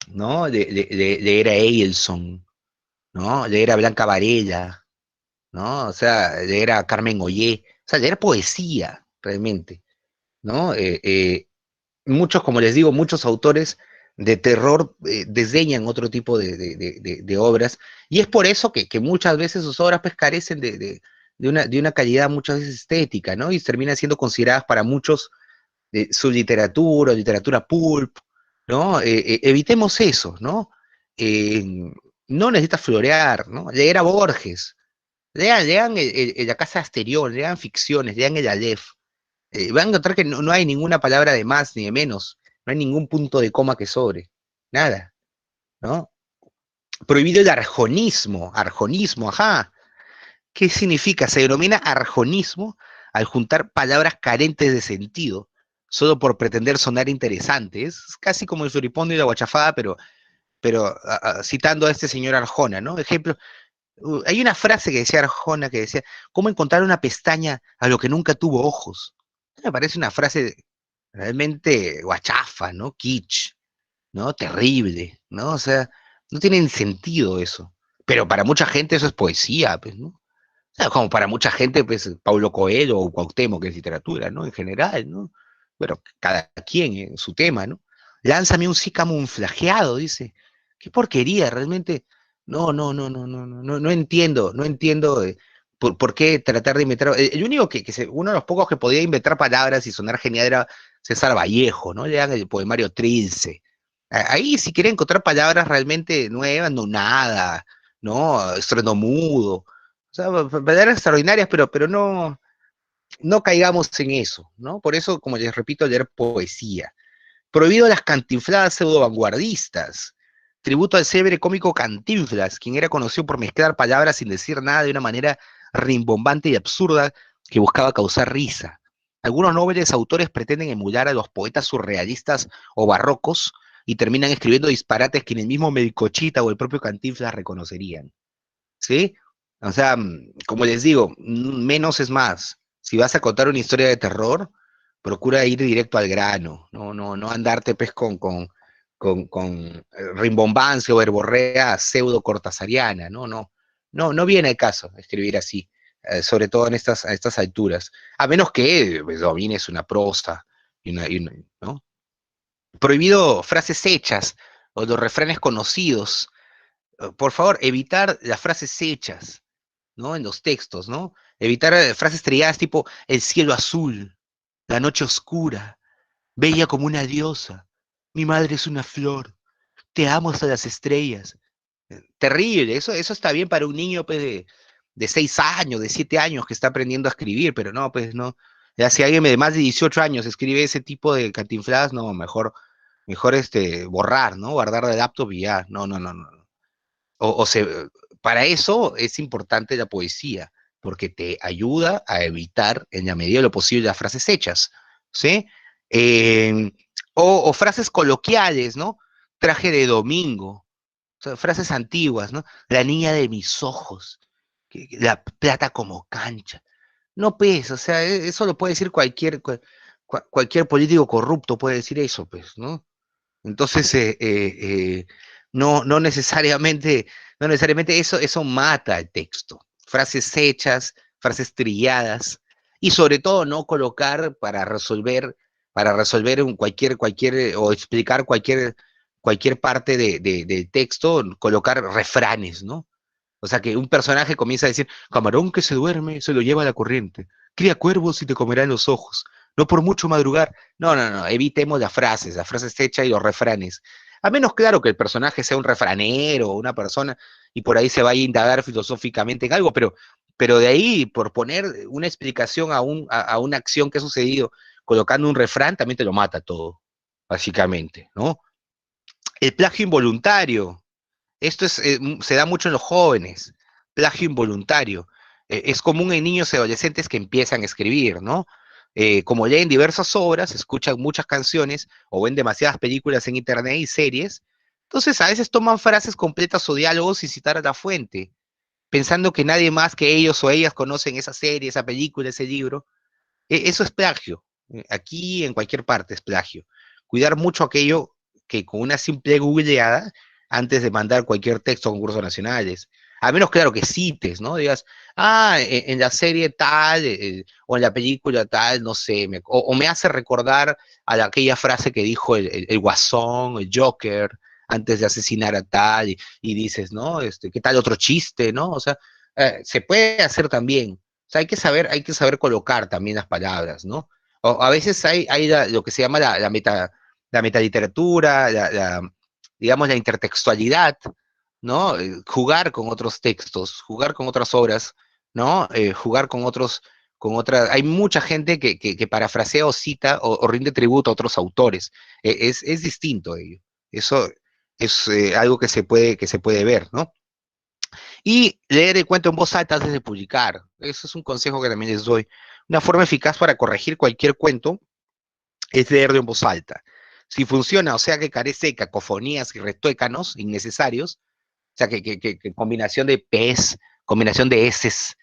¿no? Leer a Eilson, ¿no? Leer a Blanca Varela, ¿no? O sea, leer a Carmen Ollé, o sea, leer poesía, realmente, ¿no? Muchos, como les digo, muchos autores de terror desdeñan otro tipo de obras, y es por eso que muchas veces sus obras pues carecen de una calidad muchas veces estética, ¿no? Y terminan siendo consideradas para muchos su literatura, literatura pulp, ¿no? Evitemos eso, ¿no? Eh, no necesitas florear, ¿no? Leer a Borges, lean La Casa Asterión, lean ficciones, lean el Aleph. Van a encontrar que no hay ninguna palabra de más ni de menos, no hay ningún punto de coma que sobre, nada, ¿no? Prohibido el arjonismo, ajá. ¿Qué significa? Se denomina arjonismo al juntar palabras carentes de sentido, solo por pretender sonar interesantes. Es casi como el floripondio y la guachafada, pero citando a este señor Arjona, ¿no? Ejemplo, hay una frase que decía Arjona que decía, ¿cómo encontrar una pestaña a lo que nunca tuvo ojos? Me parece una frase realmente guachafa, ¿no? Kitsch, ¿no? Terrible, ¿no? O sea, no tiene sentido eso. Pero para mucha gente eso es poesía, pues, ¿no? O sea, como para mucha gente, pues, Paulo Coelho o Cuauhtémoc, que es literatura, ¿no? En general, ¿no? Pero cada quien en su tema, ¿no? Lánzame un sí camuflajeado, dice. Qué porquería, realmente. No entiendo, no entiendo por qué tratar de inventar. El único uno de los pocos que podía inventar palabras y sonar genial era César Vallejo, ¿no? Lean el poemario Trilce. Ahí, si quieren encontrar palabras realmente nuevas, no nada, ¿no? Estrenomudo. O sea, palabras extraordinarias, pero no caigamos en eso, ¿no? Por eso, como les repito, leer poesía. Prohibido las cantinfladas pseudo vanguardistas. Tributo al célebre cómico Cantinflas, quien era conocido por mezclar palabras sin decir nada de una manera rimbombante y absurda que buscaba causar risa. Algunos nobles autores pretenden emular a los poetas surrealistas o barrocos y terminan escribiendo disparates que ni el mismo Melcochita o el propio Cantinflas reconocerían. ¿Sí? O sea, como les digo, menos es más. Si vas a contar una historia de terror, procura ir directo al grano, no andarte pues con rimbombancia o verborrea pseudo cortasariana, no viene el caso escribir así, sobre todo a estas alturas, a menos que pues, domines una prosa ¿no? Prohibido frases hechas o los refranes conocidos. Por favor, evitar las frases hechas, ¿no? En los textos, ¿no? Evitar frases trilladas tipo el cielo azul, la noche oscura, bella como una diosa, mi madre es una flor, te amo hasta las estrellas. Terrible, eso está bien para un niño pues, de 6 años, de 7 años que está aprendiendo a escribir, pero no, pues no. Ya si alguien de más de 18 años escribe ese tipo de cantinfladas, no, mejor borrar, ¿no? Guardar de laptop y ya. No, no, no, no. Para eso es importante la poesía, porque te ayuda a evitar, en la medida de lo posible, las frases hechas, ¿sí? Eh, o frases coloquiales, ¿no? Traje de domingo, o sea, frases antiguas, ¿no? La niña de mis ojos, la plata como cancha. No, pues, o sea, eso lo puede decir cualquier político corrupto, puede decir eso, pues, ¿no? Entonces, no necesariamente, no necesariamente eso mata el texto. Frases hechas, frases trilladas, y sobre todo no colocar para resolver o explicar cualquier parte del texto, colocar refranes, ¿no? O sea, que un personaje comienza a decir, camarón que se duerme, se lo lleva la corriente. Cría cuervos y te comerán los ojos. No por mucho madrugar. No, no, no, evitemos las frases hechas y los refranes. A menos, claro, que el personaje sea un refranero o una persona y por ahí se vaya a indagar filosóficamente en algo, pero de ahí, por poner una explicación a una acción que ha sucedido colocando un refrán, también te lo mata todo, básicamente, ¿no? El plagio involuntario. Se da mucho en los jóvenes, plagio involuntario. Es común en niños y adolescentes que empiezan a escribir, ¿no? Como leen diversas obras, escuchan muchas canciones o ven demasiadas películas en internet y series, entonces a veces toman frases completas o diálogos sin citar a la fuente, pensando que nadie más que ellos o ellas conocen esa serie, esa película, ese libro. Eso es plagio. Aquí en cualquier parte es plagio. Cuidar mucho aquello que con una simple googleada, antes de mandar cualquier texto a concursos nacionales, a menos claro que cites, ¿no? Digas, en la serie tal, o en la película tal, no sé, o me hace recordar aquella frase que dijo el Guasón, el Joker, antes de asesinar a tal, y dices, ¿no? ¿Qué tal otro chiste, ¿no? O sea, se puede hacer también. O sea, hay que saber colocar también las palabras, ¿no? O a veces hay lo que se llama la metaliteratura, digamos, la intertextualidad, ¿no? Jugar con otros textos, jugar con otras obras, ¿no? Jugar con otras. Hay mucha gente que parafrasea o cita o rinde tributo a otros autores. Es distinto ello. Eso es algo que se puede ver, ¿no? Y leer el cuento en voz alta antes de publicar. Eso es un consejo que también les doy. Una forma eficaz para corregir cualquier cuento es leerlo en voz alta. Si funciona, o sea que carece de cacofonías y retuécanos innecesarios, o sea que combinación de P's, combinación de S's,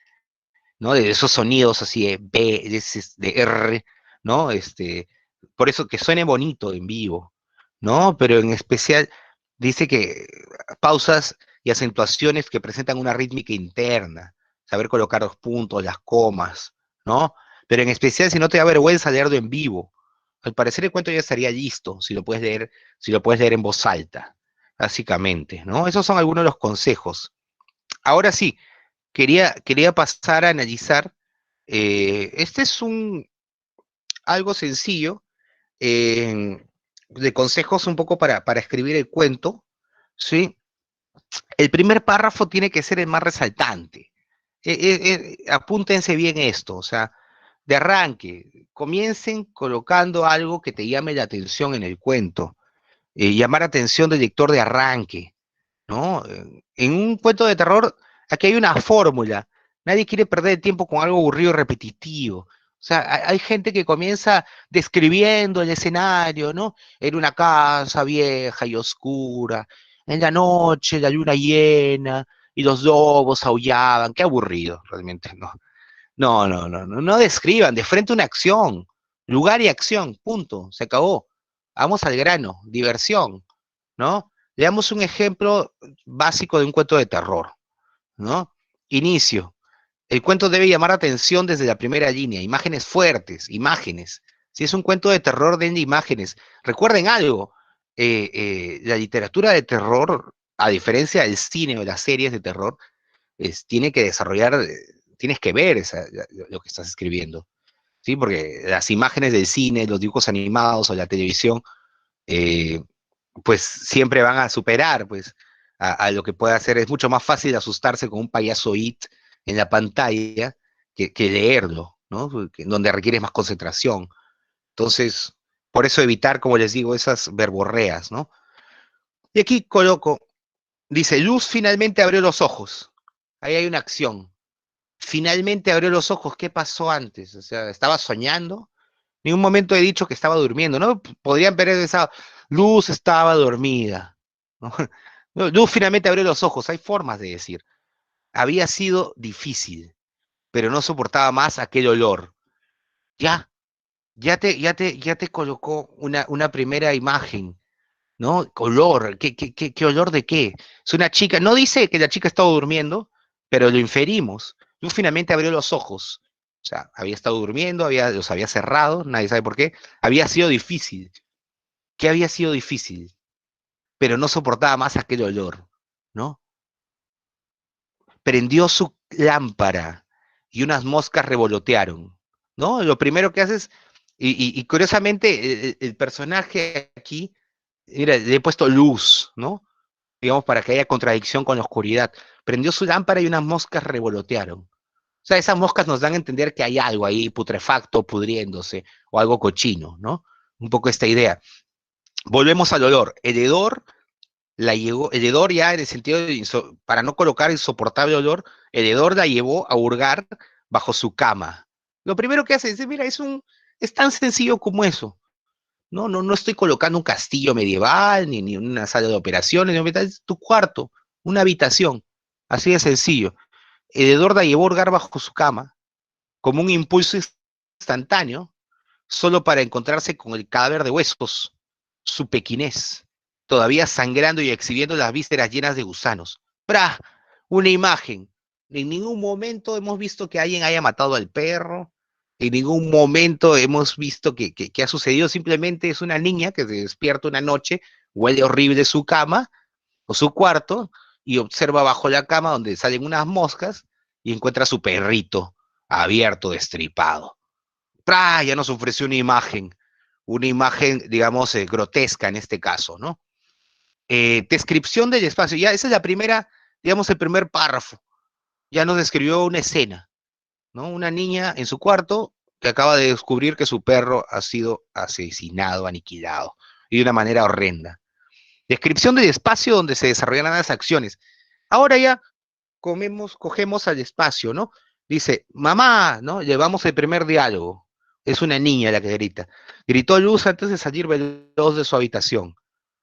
¿no? De esos sonidos así de B, de S, de R, ¿no? Por eso que suene bonito en vivo, ¿no? Pero en especial dice que pausas y acentuaciones que presentan una rítmica interna, saber colocar los puntos, las comas, ¿no? Pero en especial si no te da vergüenza leerlo en vivo. Al parecer el cuento ya estaría listo si lo puedes leer en voz alta, básicamente, ¿no? Esos son algunos de los consejos. Ahora sí, quería pasar a analizar. Este es algo sencillo, eh, de consejos un poco para escribir el cuento, ¿sí? El primer párrafo tiene que ser el más resaltante. Apúntense bien esto, o sea, de arranque, comiencen colocando algo que te llame la atención en el cuento, llamar atención del lector de arranque, ¿no? En un cuento de terror, aquí hay una fórmula. Nadie quiere perder el tiempo con algo aburrido y repetitivo. O sea, hay gente que comienza describiendo el escenario, ¿no? En una casa vieja y oscura, en la noche, la luna llena, y los lobos aullaban. Qué aburrido, realmente, ¿no? No, no, no, no, no describan, de frente una acción, lugar y acción, punto, se acabó. Vamos al grano, diversión, ¿no? Veamos un ejemplo básico de un cuento de terror, ¿no? Inicio. El cuento debe llamar la atención desde la primera línea, imágenes fuertes, imágenes. Si es un cuento de terror, denle imágenes. Recuerden algo, la literatura de terror, a diferencia del cine o las series de terror, tiene que desarrollar, tienes que ver lo que estás escribiendo, ¿sí? Porque las imágenes del cine, los dibujos animados o la televisión, eh, pues siempre van a superar, pues, a lo que puede hacer. Es mucho más fácil asustarse con un payaso It en la pantalla que leerlo, ¿no? Donde requieres más concentración. Entonces, por eso evitar, como les digo, esas verborreas, ¿no? Y aquí coloco, dice, Luz finalmente abrió los ojos. Ahí hay una acción. Finalmente abrió los ojos. ¿Qué pasó antes? O sea, ¿estaba soñando? Ni un momento he dicho que estaba durmiendo, ¿no? Podrían haber pensado, Luz estaba dormida, ¿no? No, Luz finalmente abrió los ojos. Hay formas de decir. Había sido difícil, pero no soportaba más aquel olor. Ya, ya te colocó una primera imagen, ¿no? Olor, ¿qué olor de qué? Es una chica, no dice que la chica estaba durmiendo, pero lo inferimos. Luz finalmente abrió los ojos. O sea, había estado durmiendo, los había cerrado, nadie sabe por qué. Había sido difícil. ¿Qué había sido difícil? Pero no soportaba más aquel olor, ¿no? Prendió su lámpara y unas moscas revolotearon, ¿no? Lo primero que haces, y curiosamente, el personaje aquí, mira, le he puesto luz, ¿no? Digamos, para que haya contradicción con la oscuridad. Prendió su lámpara y unas moscas revolotearon. O sea, esas moscas nos dan a entender que hay algo ahí putrefacto, pudriéndose, o algo cochino, ¿no? Un poco esta idea. Volvemos al olor. El hedor el hedor ya en el sentido de, para no colocar insoportable olor, el hedor la llevó a hurgar bajo su cama. Lo primero que hace es decir, mira, es tan sencillo como eso. No estoy colocando un castillo medieval, ni una sala de operaciones, es tu cuarto, una habitación. Así de sencillo. El hedor la llevó a hurgar bajo su cama, como un impulso instantáneo, solo para encontrarse con el cadáver de huesos, su pequinés, todavía sangrando y exhibiendo las vísceras llenas de gusanos. ¡Pra! Una imagen. En ningún momento hemos visto que alguien haya matado al perro, en ningún momento hemos visto que ha sucedido, simplemente es una niña que se despierta una noche, huele horrible su cama o su cuarto y observa bajo la cama donde salen unas moscas y encuentra a su perrito abierto, destripado. ¡Pra! Ya nos ofreció una imagen, digamos, grotesca en este caso, ¿no? Descripción del espacio, ya esa es la primera, digamos, el primer párrafo, ya nos describió una escena, ¿no? Una niña en su cuarto que acaba de descubrir que su perro ha sido asesinado, aniquilado, y de una manera horrenda. Descripción del espacio donde se desarrollan las acciones. Ahora ya cogemos al espacio, ¿no? Dice, mamá, ¿no? Llevamos el primer diálogo. Es una niña la que grita. Gritó Luz antes de salir veloz de su habitación.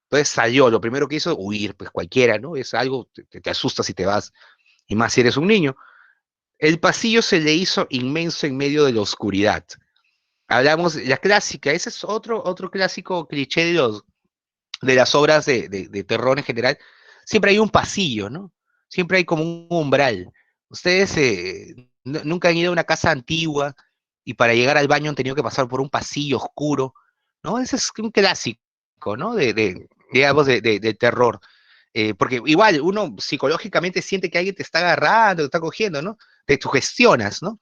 Entonces salió, lo primero que hizo, huir, pues cualquiera, ¿no? Es algo, te asustas si te vas, y más si eres un niño. El pasillo se le hizo inmenso en medio de la oscuridad. Hablamos, la clásica, ese es otro clásico cliché de las obras de terror en general. Siempre hay un pasillo, ¿no? Siempre hay como un umbral. Ustedes nunca han ido a una casa antigua y para llegar al baño han tenido que pasar por un pasillo oscuro, ¿no? Ese es un clásico, ¿no? Digamos, de terror. Porque igual uno psicológicamente siente que alguien te está agarrando, te está cogiendo, ¿no? Te sugestionas, ¿no?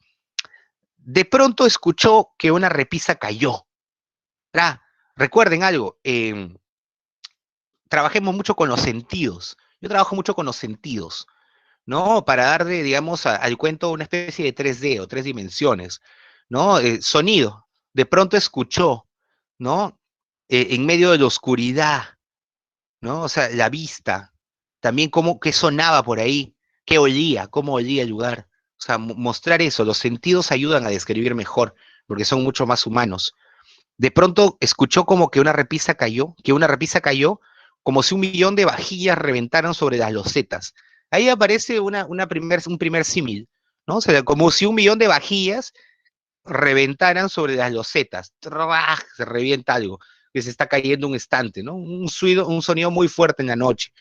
De pronto escuchó que una repisa cayó. Ah, recuerden algo, trabajemos mucho con los sentidos. Yo trabajo mucho con los sentidos, ¿no? Para darle, digamos, al cuento una especie de 3D o tres dimensiones, ¿no? Sonido. De pronto escuchó, ¿no? En medio de la oscuridad, ¿no? O sea, la vista. También cómo, qué sonaba por ahí, qué olía, cómo olía el lugar. O sea, mostrar eso, los sentidos ayudan a describir mejor, porque son mucho más humanos. De pronto escuchó como que una repisa cayó, como si un millón de vajillas reventaran sobre las losetas. Ahí aparece un primer símil, ¿no? O sea, como si un millón de vajillas reventaran sobre las losetas. ¡Trrraj! Se revienta algo, que se está cayendo un estante, ¿no? Un sonido muy fuerte en la noche.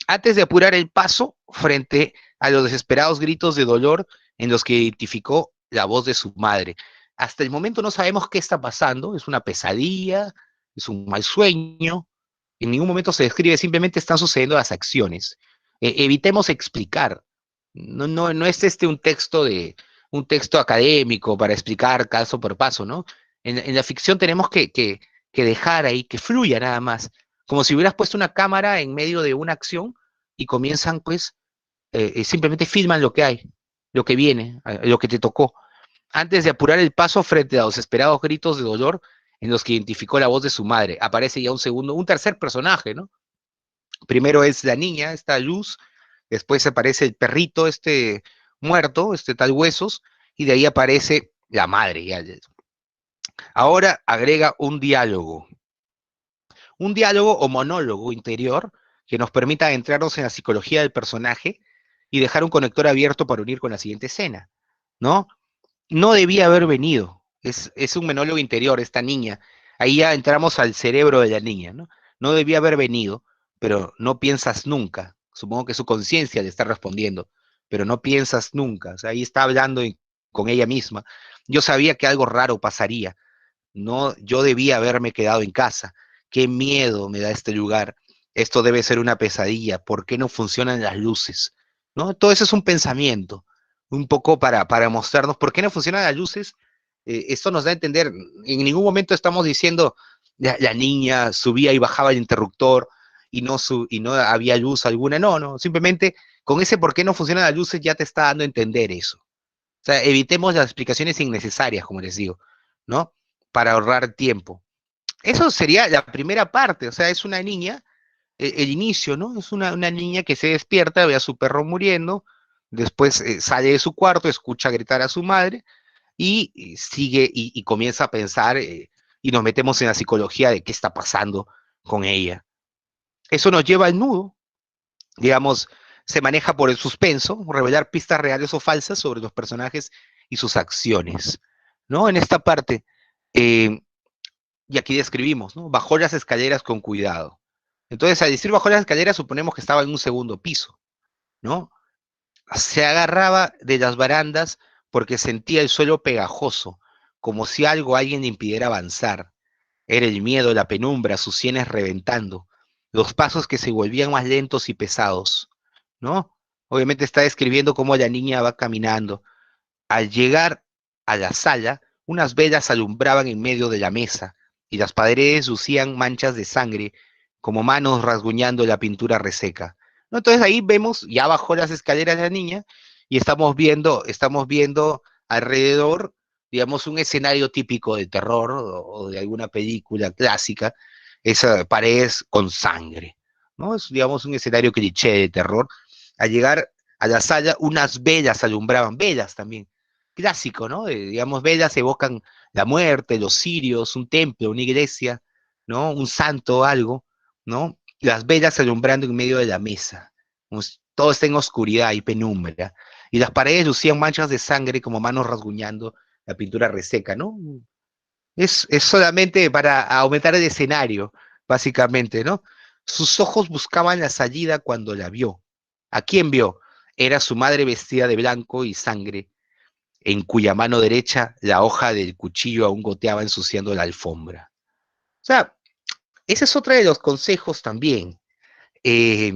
Antes de apurar el paso frente a los desesperados gritos de dolor en los que identificó la voz de su madre. Hasta el momento no sabemos qué está pasando, es una pesadilla, es un mal sueño, en ningún momento se describe, simplemente están sucediendo las acciones. Evitemos explicar, no es un texto académico para explicar caso por paso, ¿no? En la ficción tenemos que dejar ahí, que fluya nada más, como si hubieras puesto una cámara en medio de una acción y comienzan, pues, simplemente filman lo que hay, lo que viene, lo que te tocó. antes de apurar el paso frente a los esperados gritos de dolor en los que identificó la voz de su madre. Aparece ya un tercer personaje, ¿no? Primero es la niña, esta Luz, después aparece el perrito, este muerto, este tal Huesos, y de ahí aparece la madre. Ya. Ahora agrega un diálogo o monólogo interior que nos permita adentrarnos en la psicología del personaje y dejar un conector abierto para unir con la siguiente escena, ¿no? No debía haber venido. Es un monólogo interior, esta niña. Ahí ya entramos al cerebro de la niña, ¿no? No debía haber venido, pero no piensas nunca. Supongo que su conciencia le está respondiendo, pero no piensas nunca. O sea, ahí está hablando con ella misma. Yo sabía que algo raro pasaría. No, yo debía haberme quedado en casa. Qué miedo me da este lugar. Esto debe ser una pesadilla. ¿Por qué no funcionan las luces? ¿No? Todo eso es un pensamiento, un poco para mostrarnos por qué no funcionan las luces. Esto nos da a entender, en ningún momento estamos diciendo la niña subía y bajaba el interruptor y no había luz alguna. No, no, simplemente con ese por qué no funcionan las luces ya te está dando a entender eso. O sea, evitemos las explicaciones innecesarias, como les digo, ¿no? Para ahorrar tiempo. Eso sería la primera parte, o sea, es una niña, el inicio, ¿no? Es una niña que se despierta, ve a su perro muriendo, después sale de su cuarto, escucha gritar a su madre y sigue y comienza a pensar y nos metemos en la psicología de qué está pasando con ella. Eso nos lleva al nudo, digamos, se maneja por el suspenso, revelar pistas reales o falsas sobre los personajes y sus acciones, ¿no? En esta parte, eh, y aquí describimos, ¿no? Bajó las escaleras con cuidado. Entonces, al decir bajó las escaleras, suponemos que estaba en un segundo piso, ¿no? Se agarraba de las barandas porque sentía el suelo pegajoso, como si algo o alguien le impidiera avanzar. Era el miedo, la penumbra, sus sienes reventando, los pasos que se volvían más lentos y pesados, ¿no? Obviamente está describiendo cómo la niña va caminando. Al llegar a la sala, unas velas alumbraban en medio de la mesa y las paredes lucían manchas de sangre, como manos rasguñando la pintura reseca. ¿No? Entonces ahí vemos, ya bajó las escaleras la niña y estamos viendo alrededor, digamos, un escenario típico de terror o de alguna película clásica, esa paredes con sangre, ¿no? Es, digamos, un escenario cliché de terror. Al llegar a la sala, unas velas alumbraban, velas también, clásico, ¿no? Digamos, velas evocan la muerte, los cirios, un templo, una iglesia, ¿no? Un santo, algo, ¿no? Las velas alumbrando en medio de la mesa. Todo está en oscuridad y penumbra. Y las paredes lucían manchas de sangre como manos rasguñando la pintura reseca, ¿no? Es solamente para aumentar el escenario, básicamente, ¿no? Sus ojos buscaban la salida cuando la vio. ¿A quién vio? Era su madre vestida de blanco y sangre, en cuya mano derecha la hoja del cuchillo aún goteaba ensuciando la alfombra. O sea, ese es otro de los consejos también. Eh,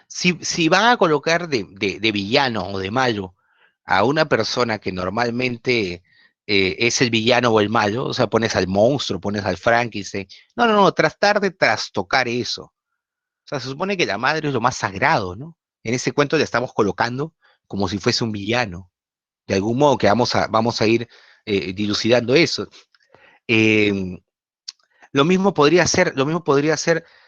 si van a colocar de villano o de malo a una persona que normalmente es el villano o el malo, o sea, pones al monstruo, pones al Frankenstein. No, no, no, tratar de trastocar eso. O sea, se supone que la madre es lo más sagrado, ¿no? En ese cuento le estamos colocando como si fuese un villano. De algún modo que vamos a ir dilucidando eso. Eh, lo mismo podría ser,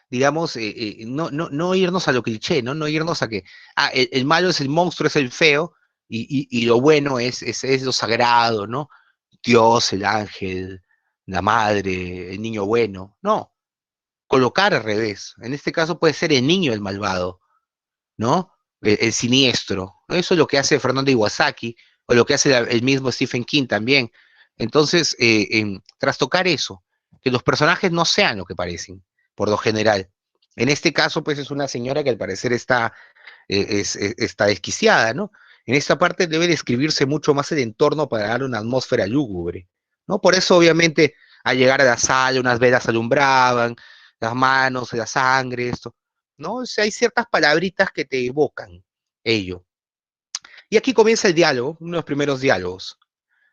digamos, no irnos a lo cliché, ¿no? No irnos a que, el malo es el monstruo, es el feo, y lo bueno es lo sagrado, ¿no? Dios, el ángel, la madre, el niño bueno. No, colocar al revés. En este caso puede ser el niño el malvado, ¿no? El siniestro. Eso es lo que hace Fernando Iwasaki, o lo que hace el mismo Stephen King también. Entonces, trastocar eso, que los personajes no sean lo que parecen, por lo general. En este caso, pues es una señora que al parecer está desquiciada, ¿no? En esta parte debe describirse mucho más el entorno para dar una atmósfera lúgubre, ¿no? Por eso, obviamente, al llegar a la sala, unas velas alumbraban, las manos, la sangre, esto, ¿no? O sea, hay ciertas palabritas que te evocan ello. Y aquí comienza el diálogo, uno de los primeros diálogos,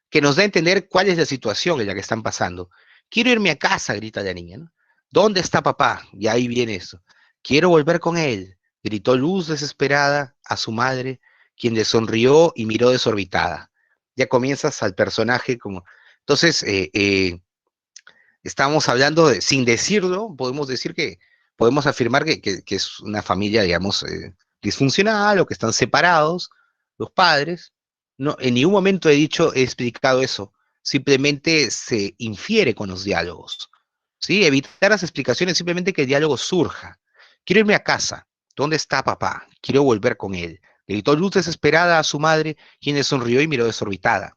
que nos da a entender cuál es la situación en la que están pasando. Quiero irme a casa, grita la niña, ¿no? ¿Dónde está papá? Y ahí viene eso. Quiero volver con él, gritó Luz desesperada a su madre, quien le sonrió y miró desorbitada. ya comienzas al personaje como... Entonces, estamos hablando, sin decirlo, podemos decir que, podemos afirmar que es una familia, digamos, disfuncional o que están separados los padres. No, en ningún momento he explicado eso. Simplemente se infiere con los diálogos. ¿Sí? Evitar las explicaciones, simplemente que el diálogo surja. Quiero irme a casa. ¿Dónde está papá? Quiero volver con él. Le gritó Luz desesperada a su madre, quien le sonrió y miró desorbitada.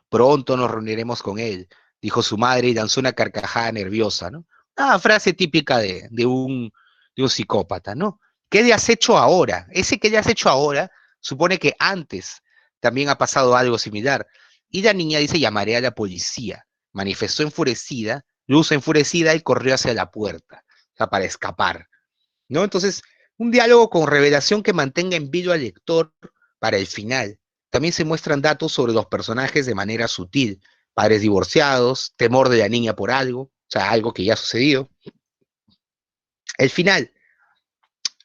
Pronto nos reuniremos con él, dijo su madre y lanzó una carcajada nerviosa, ¿no? Ah, frase típica de un psicópata, ¿no? ¿Qué le has hecho ahora? Ese que le has hecho ahora supone que antes también ha pasado algo similar. Y la niña dice, llamaré a la policía. Manifestó enfurecida, Luz enfurecida y corrió hacia la puerta, o sea, para escapar, ¿no? Entonces, un diálogo con revelación que mantenga en vilo al lector para el final. También se muestran datos sobre los personajes de manera sutil. Padres divorciados, temor de la niña por algo, o sea, algo que ya ha sucedido. El final.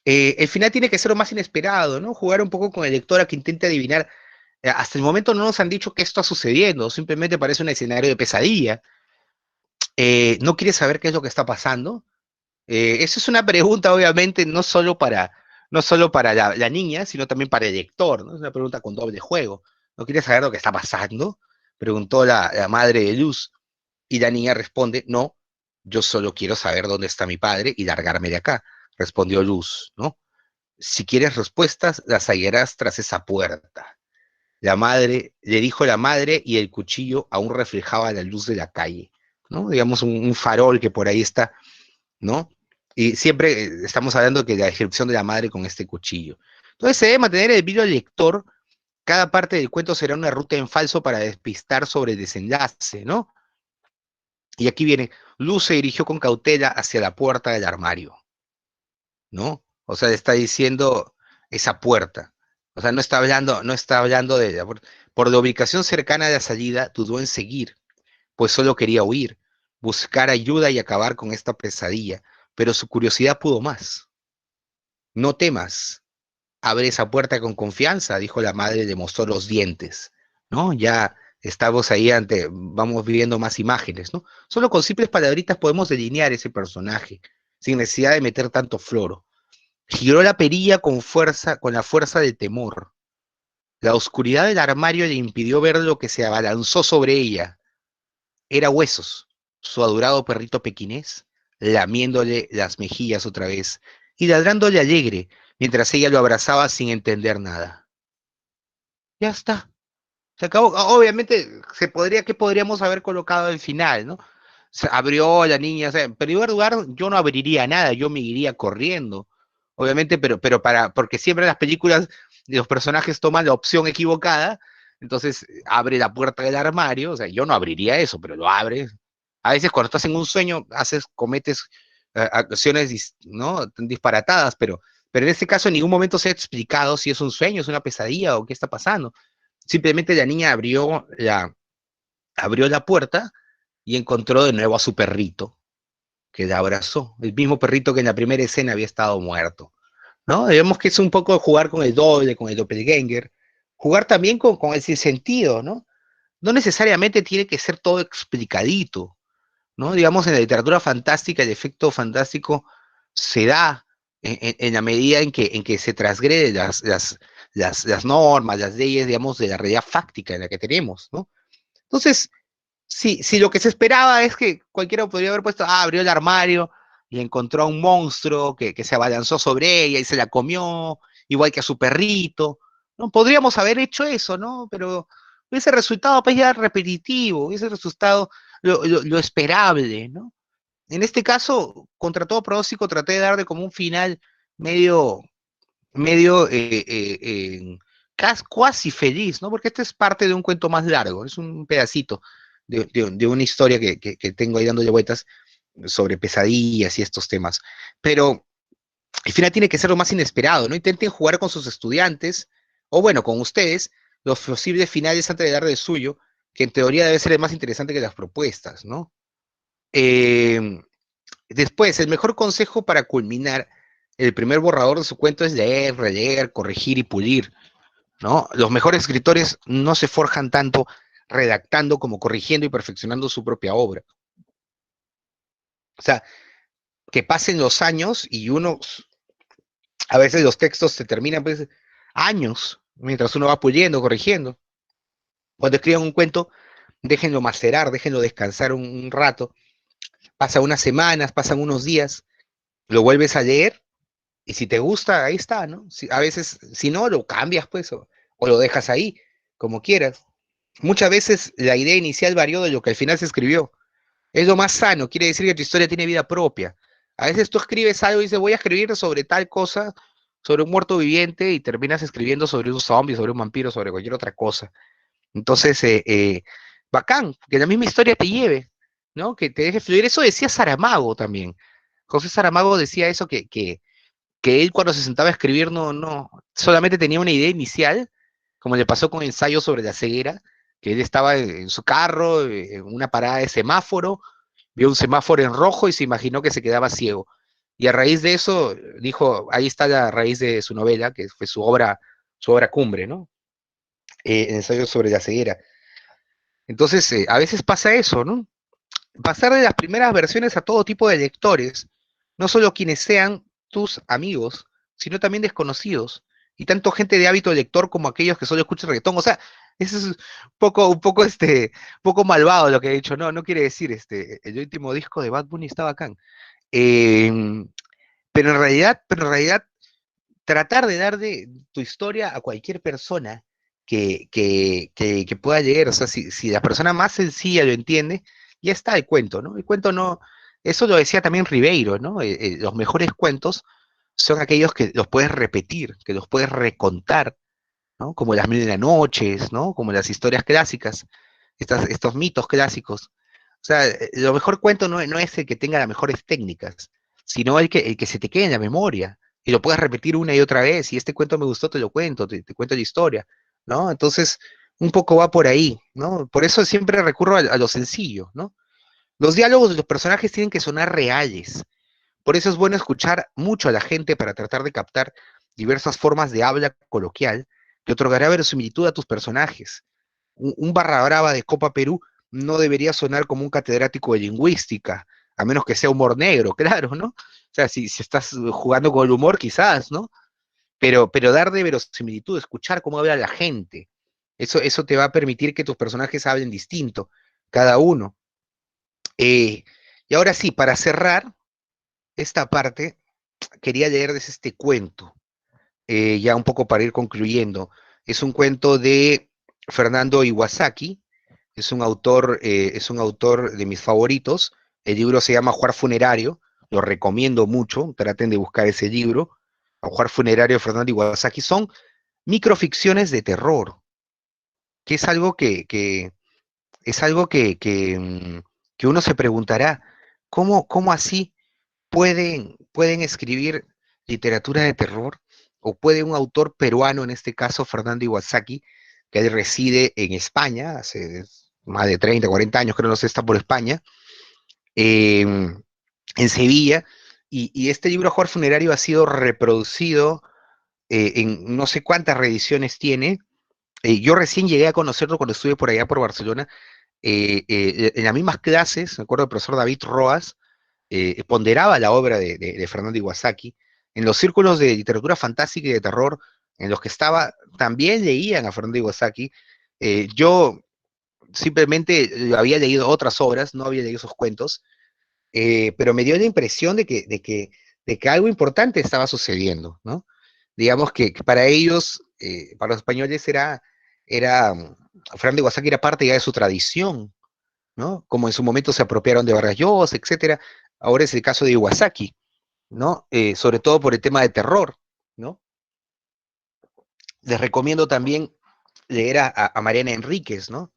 El final tiene que ser lo más inesperado, ¿no? Jugar un poco con el lector a que intente adivinar. Hasta el momento no nos han dicho que esto está sucediendo, simplemente parece un escenario de pesadilla. No quiere saber qué es lo que está pasando. Esa es una pregunta, obviamente, no solo para la niña, sino también para el lector, ¿no? Es una pregunta con doble juego. ¿No quiere saber lo que está pasando? Preguntó la madre de Luz, y la niña responde, no, yo solo quiero saber dónde está mi padre y largarme de acá, respondió Luz, ¿no? Si quieres respuestas, las hallarás tras esa puerta. La madre, le dijo la madre, y el cuchillo aún reflejaba la luz de la calle, ¿no? Digamos un farol que por ahí está, ¿no? Y siempre estamos hablando que la descripción de la madre con este cuchillo. Entonces se debe mantener el video al lector. Cada parte del cuento será una ruta en falso para despistar sobre el desenlace, ¿no? Y aquí viene, Luz se dirigió con cautela hacia la puerta del armario, ¿no? O sea, le está diciendo esa puerta. O sea, no está hablando de la puerta. Por la ubicación cercana de la salida, dudó en seguir, pues solo quería huir, buscar ayuda y acabar con esta pesadilla, pero su curiosidad pudo más. No temas, abre esa puerta con confianza, dijo la madre, le mostró los dientes, ¿no? Ya estamos ahí vamos viviendo más imágenes, ¿no? Solo con simples palabritas podemos delinear ese personaje, sin necesidad de meter tanto floro. Giró la perilla con fuerza, con la fuerza del temor. La oscuridad del armario le impidió ver lo que se abalanzó sobre ella. Era Huesos, su adorado perrito pequinés, lamiéndole las mejillas otra vez y ladrándole alegre, mientras ella lo abrazaba sin entender nada. Ya está. Se acabó. Obviamente, ¿qué podríamos haber colocado al final, no? Se abrió la niña, o sea, en primer lugar, yo no abriría nada, yo me iría corriendo. Obviamente, pero porque siempre en las películas los personajes toman la opción equivocada, entonces abre la puerta del armario, o sea, yo no abriría eso, pero lo abres. A veces cuando estás en un sueño, cometes acciones, ¿no? Disparatadas, pero en este caso en ningún momento se ha explicado si es un sueño, es una pesadilla o qué está pasando. Simplemente la niña abrió la puerta y encontró de nuevo a su perrito, que la abrazó, el mismo perrito que en la primera escena había estado muerto, ¿no? Vemos que es un poco jugar con el doble, con el doppelganger, jugar también con el sinsentido, ¿no? No necesariamente tiene que ser todo explicadito, ¿no? Digamos, en la literatura fantástica, el efecto fantástico se da en la medida en que se transgreden las normas, las leyes, digamos, de la realidad fáctica en la que tenemos, ¿no? Entonces, si lo que se esperaba es que cualquiera podría haber puesto, abrió el armario y encontró a un monstruo que se abalanzó sobre ella y se la comió, igual que a su perrito, ¿no? Podríamos haber hecho eso, ¿no? Pero hubiese resultado pues ya repetitivo, hubiese resultado lo esperable, ¿no? En este caso, contra todo pronóstico, traté de darle como un final medio, medio cuasi feliz, ¿no? Porque este es parte de un cuento más largo, es un pedacito de una historia que tengo ahí dándole vueltas sobre pesadillas y estos temas. Pero el final tiene que ser lo más inesperado, ¿no? Intenten jugar con sus estudiantes, o bueno, con ustedes, los posibles finales antes de darle el suyo, que en teoría debe ser el más interesante que las propuestas, ¿no? Después, el mejor consejo para culminar el primer borrador de su cuento es leer, releer, corregir y pulir, ¿no? Los mejores escritores no se forjan tanto redactando, como corrigiendo y perfeccionando su propia obra. O sea, que pasen los años y uno, a veces los textos se terminan pues años, mientras uno va puliendo, corrigiendo. Cuando escriban un cuento, déjenlo macerar, déjenlo descansar un rato. Pasan unas semanas, pasan unos días, lo vuelves a leer y si te gusta, ahí está, ¿no? A veces, si no, lo cambias pues o lo dejas ahí, como quieras. Muchas veces la idea inicial varió de lo que al final se escribió. Es lo más sano, quiere decir que tu historia tiene vida propia. A veces tú escribes algo y dices, voy a escribir sobre tal cosa, sobre un muerto viviente, y terminas escribiendo sobre un zombie, sobre un vampiro, sobre cualquier otra cosa. Entonces, bacán, que la misma historia te lleve, ¿no? Que te deje fluir. Eso decía Saramago también. José Saramago decía eso, que él cuando se sentaba a escribir no, solamente tenía una idea inicial, como le pasó con Ensayo sobre la ceguera, que él estaba en su carro, en una parada de semáforo, vio un semáforo en rojo y se imaginó que se quedaba ciego. Y a raíz de eso dijo, ahí está la raíz de su novela, que fue su obra cumbre, ¿no? Ensayo sobre la ceguera. Entonces, a veces pasa eso, ¿no? Pasar de las primeras versiones a todo tipo de lectores, no solo quienes sean tus amigos, sino también desconocidos, y tanto gente de hábito lector como aquellos que solo escuchan reggaetón. O sea, eso es poco malvado lo que he dicho. No quiere decir, el último disco de Bad Bunny está bacán. Eh, pero en realidad, tratar de dar de tu historia a cualquier persona que pueda leer, o sea, si la persona más sencilla lo entiende, ya está el cuento, ¿no? El cuento no, eso lo decía también Ribeiro, ¿no? Los mejores cuentos son aquellos que los puedes repetir, que los puedes recontar, ¿no? Como las mil y una noches, ¿no? Como las historias clásicas, estos mitos clásicos. O sea, lo mejor cuento no es el que tenga las mejores técnicas, sino el que se te quede en la memoria y lo puedas repetir una y otra vez. Y este cuento me gustó, te lo cuento, te cuento la historia, ¿no? Entonces, un poco va por ahí, ¿no? Por eso siempre recurro a lo sencillo, ¿no? Los diálogos de los personajes tienen que sonar reales. Por eso es bueno escuchar mucho a la gente para tratar de captar diversas formas de habla coloquial que otorgará verosimilitud a tus personajes. Un barra brava de Copa Perú no debería sonar como un catedrático de lingüística, a menos que sea humor negro, claro, ¿no? O sea, si estás jugando con el humor, quizás, ¿no? Pero dar de verosimilitud, escuchar cómo habla la gente, eso te va a permitir que tus personajes hablen distinto, cada uno. Eh, y ahora sí, para cerrar esta parte, quería leerles este cuento, ya un poco para ir concluyendo. Es un cuento de Fernando Iwasaki, es un autor de mis favoritos. El libro se llama Ajuar Funerario, lo recomiendo mucho, traten de buscar ese libro. Ajuar Funerario de Fernando Iwasaki son microficciones de terror, que es algo es algo que uno se preguntará, ¿cómo así pueden escribir literatura de terror? ¿O puede un autor peruano, en este caso Fernando Iwasaki, que él reside en España, hace más de 30, 40 años, creo, no sé, está por España, eh, en Sevilla, y este libro Ajuar Funerario ha sido reproducido en no sé cuántas reediciones tiene. Yo recién llegué a conocerlo cuando estuve por allá por Barcelona, en las mismas clases, me acuerdo del profesor David Roas, ponderaba la obra de Fernando Iwasaki. En los círculos de literatura fantástica y de terror en los que estaba, también leían a Fernando Iwasaki. Yo simplemente había leído otras obras, no había leído sus cuentos, pero me dio la impresión de que algo importante estaba sucediendo, ¿no? Digamos que para ellos, para los españoles Fernando Iwasaki era parte ya de su tradición, ¿no? Como en su momento se apropiaron de Vargas Llosa, etcétera. Ahora es el caso de Iwasaki, ¿no? Sobre todo por el tema de terror, ¿no? Les recomiendo también leer a Mariana Enríquez, ¿no?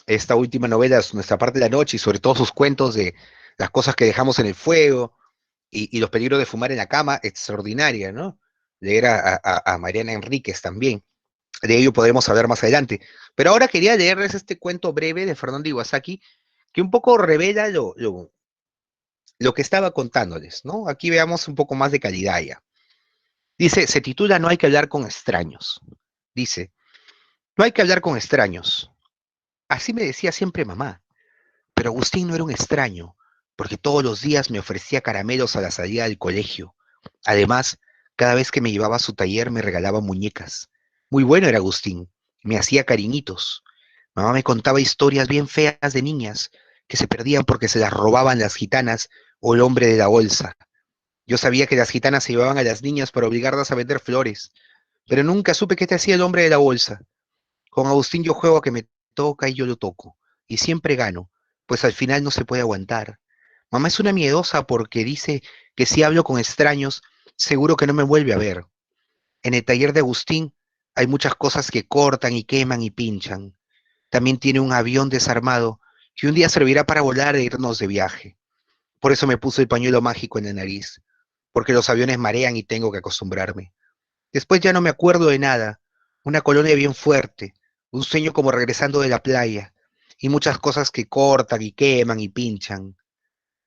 Esta última novela es Nuestra parte de la noche y sobre todo sus cuentos de las cosas que dejamos en el fuego y los peligros de fumar en la cama, extraordinaria, ¿no? Leer a Mariana Enríquez también. De ello podremos hablar más adelante. Pero ahora quería leerles este cuento breve de Fernando Iwasaki que un poco revela lo que estaba contándoles, ¿no? Aquí veamos un poco más de calidad ya. Dice, se titula No hay que hablar con extraños. Dice, no hay que hablar con extraños. así me decía siempre mamá. Pero Agustín no era un extraño, porque todos los días me ofrecía caramelos a la salida del colegio. Además, cada vez que me llevaba a su taller me regalaba muñecas. Muy bueno era Agustín, me hacía cariñitos. Mamá me contaba historias bien feas de niñas que se perdían porque se las robaban las gitanas o el hombre de la bolsa. Yo sabía que las gitanas se llevaban a las niñas para obligarlas a vender flores, pero nunca supe qué te hacía el hombre de la bolsa. Con Agustín yo juego a que me toca y yo lo toco, y siempre gano, pues al final no se puede aguantar. Mamá es una miedosa porque dice que si hablo con extraños, seguro que no me vuelve a ver. En el taller de Agustín hay muchas cosas que cortan y queman y pinchan. También tiene un avión desarmado que un día servirá para volar e irnos de viaje. Por eso me puse el pañuelo mágico en la nariz, porque los aviones marean y tengo que acostumbrarme. Después ya no me acuerdo de nada. Una colonia bien fuerte, un sueño como regresando de la playa, y muchas cosas que cortan y queman y pinchan.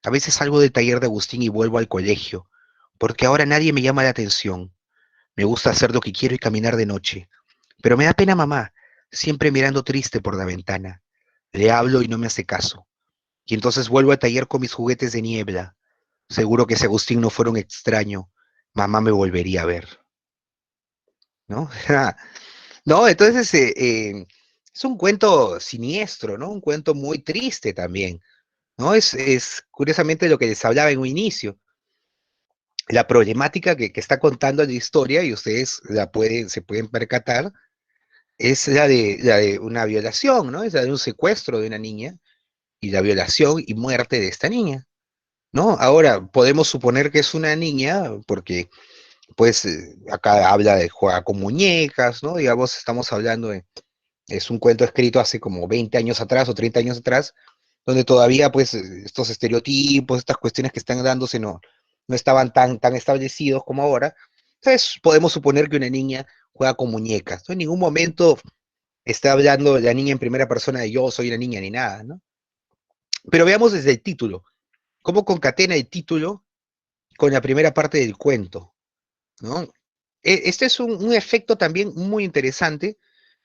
A veces salgo del taller de Agustín y vuelvo al colegio, porque ahora nadie me llama la atención. Me gusta hacer lo que quiero y caminar de noche. Pero me da pena mamá, siempre mirando triste por la ventana. Le hablo y no me hace caso. Y entonces vuelvo al taller con mis juguetes de niebla. Seguro que si Agustín no fuera un extraño, mamá me volvería a ver, ¿no? No, entonces es un cuento siniestro, ¿no? Un cuento muy triste también, ¿no? Es curiosamente lo que les hablaba en un inicio. La problemática que está contando la historia, y ustedes se pueden percatar, es la de una violación, ¿no? Es la de un secuestro de una niña y la violación y muerte de esta niña, ¿no? Ahora, podemos suponer que es una niña porque, pues, acá habla de juega con muñecas, ¿no? Digamos, estamos hablando de es un cuento escrito hace como 20 años atrás o 30 años atrás, donde todavía pues estos estereotipos, estas cuestiones que están dándose no estaban tan establecidos como ahora. Entonces podemos suponer que una niña juega con muñecas. ¿No? En ningún momento está hablando la niña en primera persona de yo soy una niña ni nada, ¿no? Pero veamos desde el título, cómo concatena el título con la primera parte del cuento, ¿no? Este es un efecto también muy interesante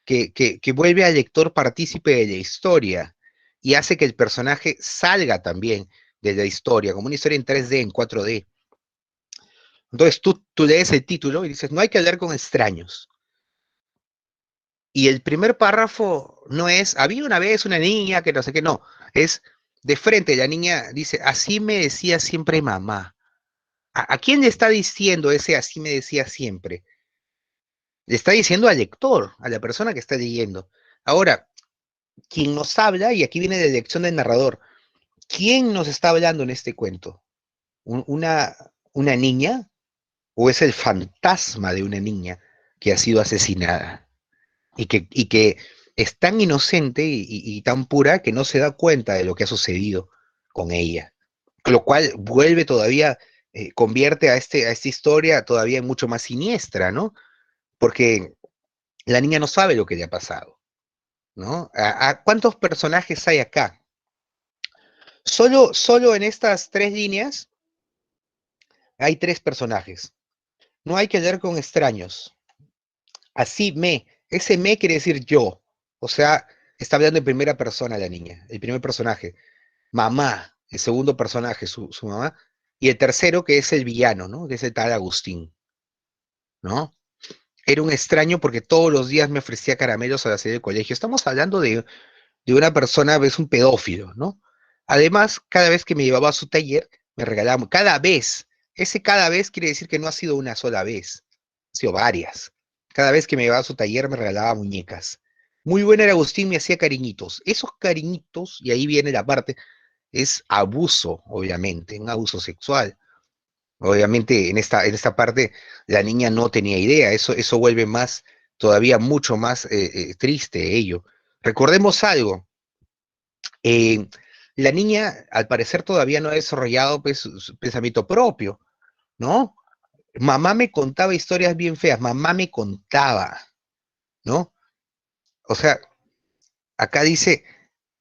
que vuelve al lector partícipe de la historia y hace que el personaje salga también de la historia, como una historia en 3D, en 4D. Entonces tú lees el título y dices, no hay que hablar con extraños. Y el primer párrafo no es, había una vez una niña que no sé qué, no, es de frente, la niña dice, así me decía siempre mamá. ¿A quién le está diciendo ese así me decía siempre? Le está diciendo al lector, a la persona que está leyendo. Ahora, quien nos habla, y aquí viene la elección del narrador, ¿quién nos está hablando en este cuento? ¿Una niña o es el fantasma de una niña que ha sido asesinada y que es tan inocente y tan pura que no se da cuenta de lo que ha sucedido con ella? Lo cual vuelve todavía, convierte a esta historia todavía mucho más siniestra, ¿no? Porque la niña no sabe lo que le ha pasado, ¿no? ¿A cuántos personajes hay acá? Solo en estas tres líneas hay tres personajes. No hay que leer con extraños. Así ese me quiere decir yo. O sea, está hablando en primera persona la niña, el primer personaje. Mamá, el segundo personaje, su mamá. Y el tercero, que es el villano, ¿no? Que es el tal Agustín, ¿no? Era un extraño porque todos los días me ofrecía caramelos a la sede del colegio. Estamos hablando de una persona, es un pedófilo, ¿no? Además, cada vez que me llevaba a su taller, me regalaba, cada vez, ese cada vez quiere decir que no ha sido una sola vez, ha sido varias. Cada vez que me llevaba a su taller, me regalaba muñecas. Muy bueno era Agustín, me hacía cariñitos. Esos cariñitos, y ahí viene la parte, es abuso, obviamente, un abuso sexual. Obviamente, en esta parte, la niña no tenía idea, eso vuelve más, todavía mucho más triste ello. Recordemos algo, eh, la niña, al parecer, todavía no ha desarrollado pues, su pensamiento propio, ¿no? Mamá me contaba historias bien feas, mamá me contaba, ¿no? O sea, acá dice,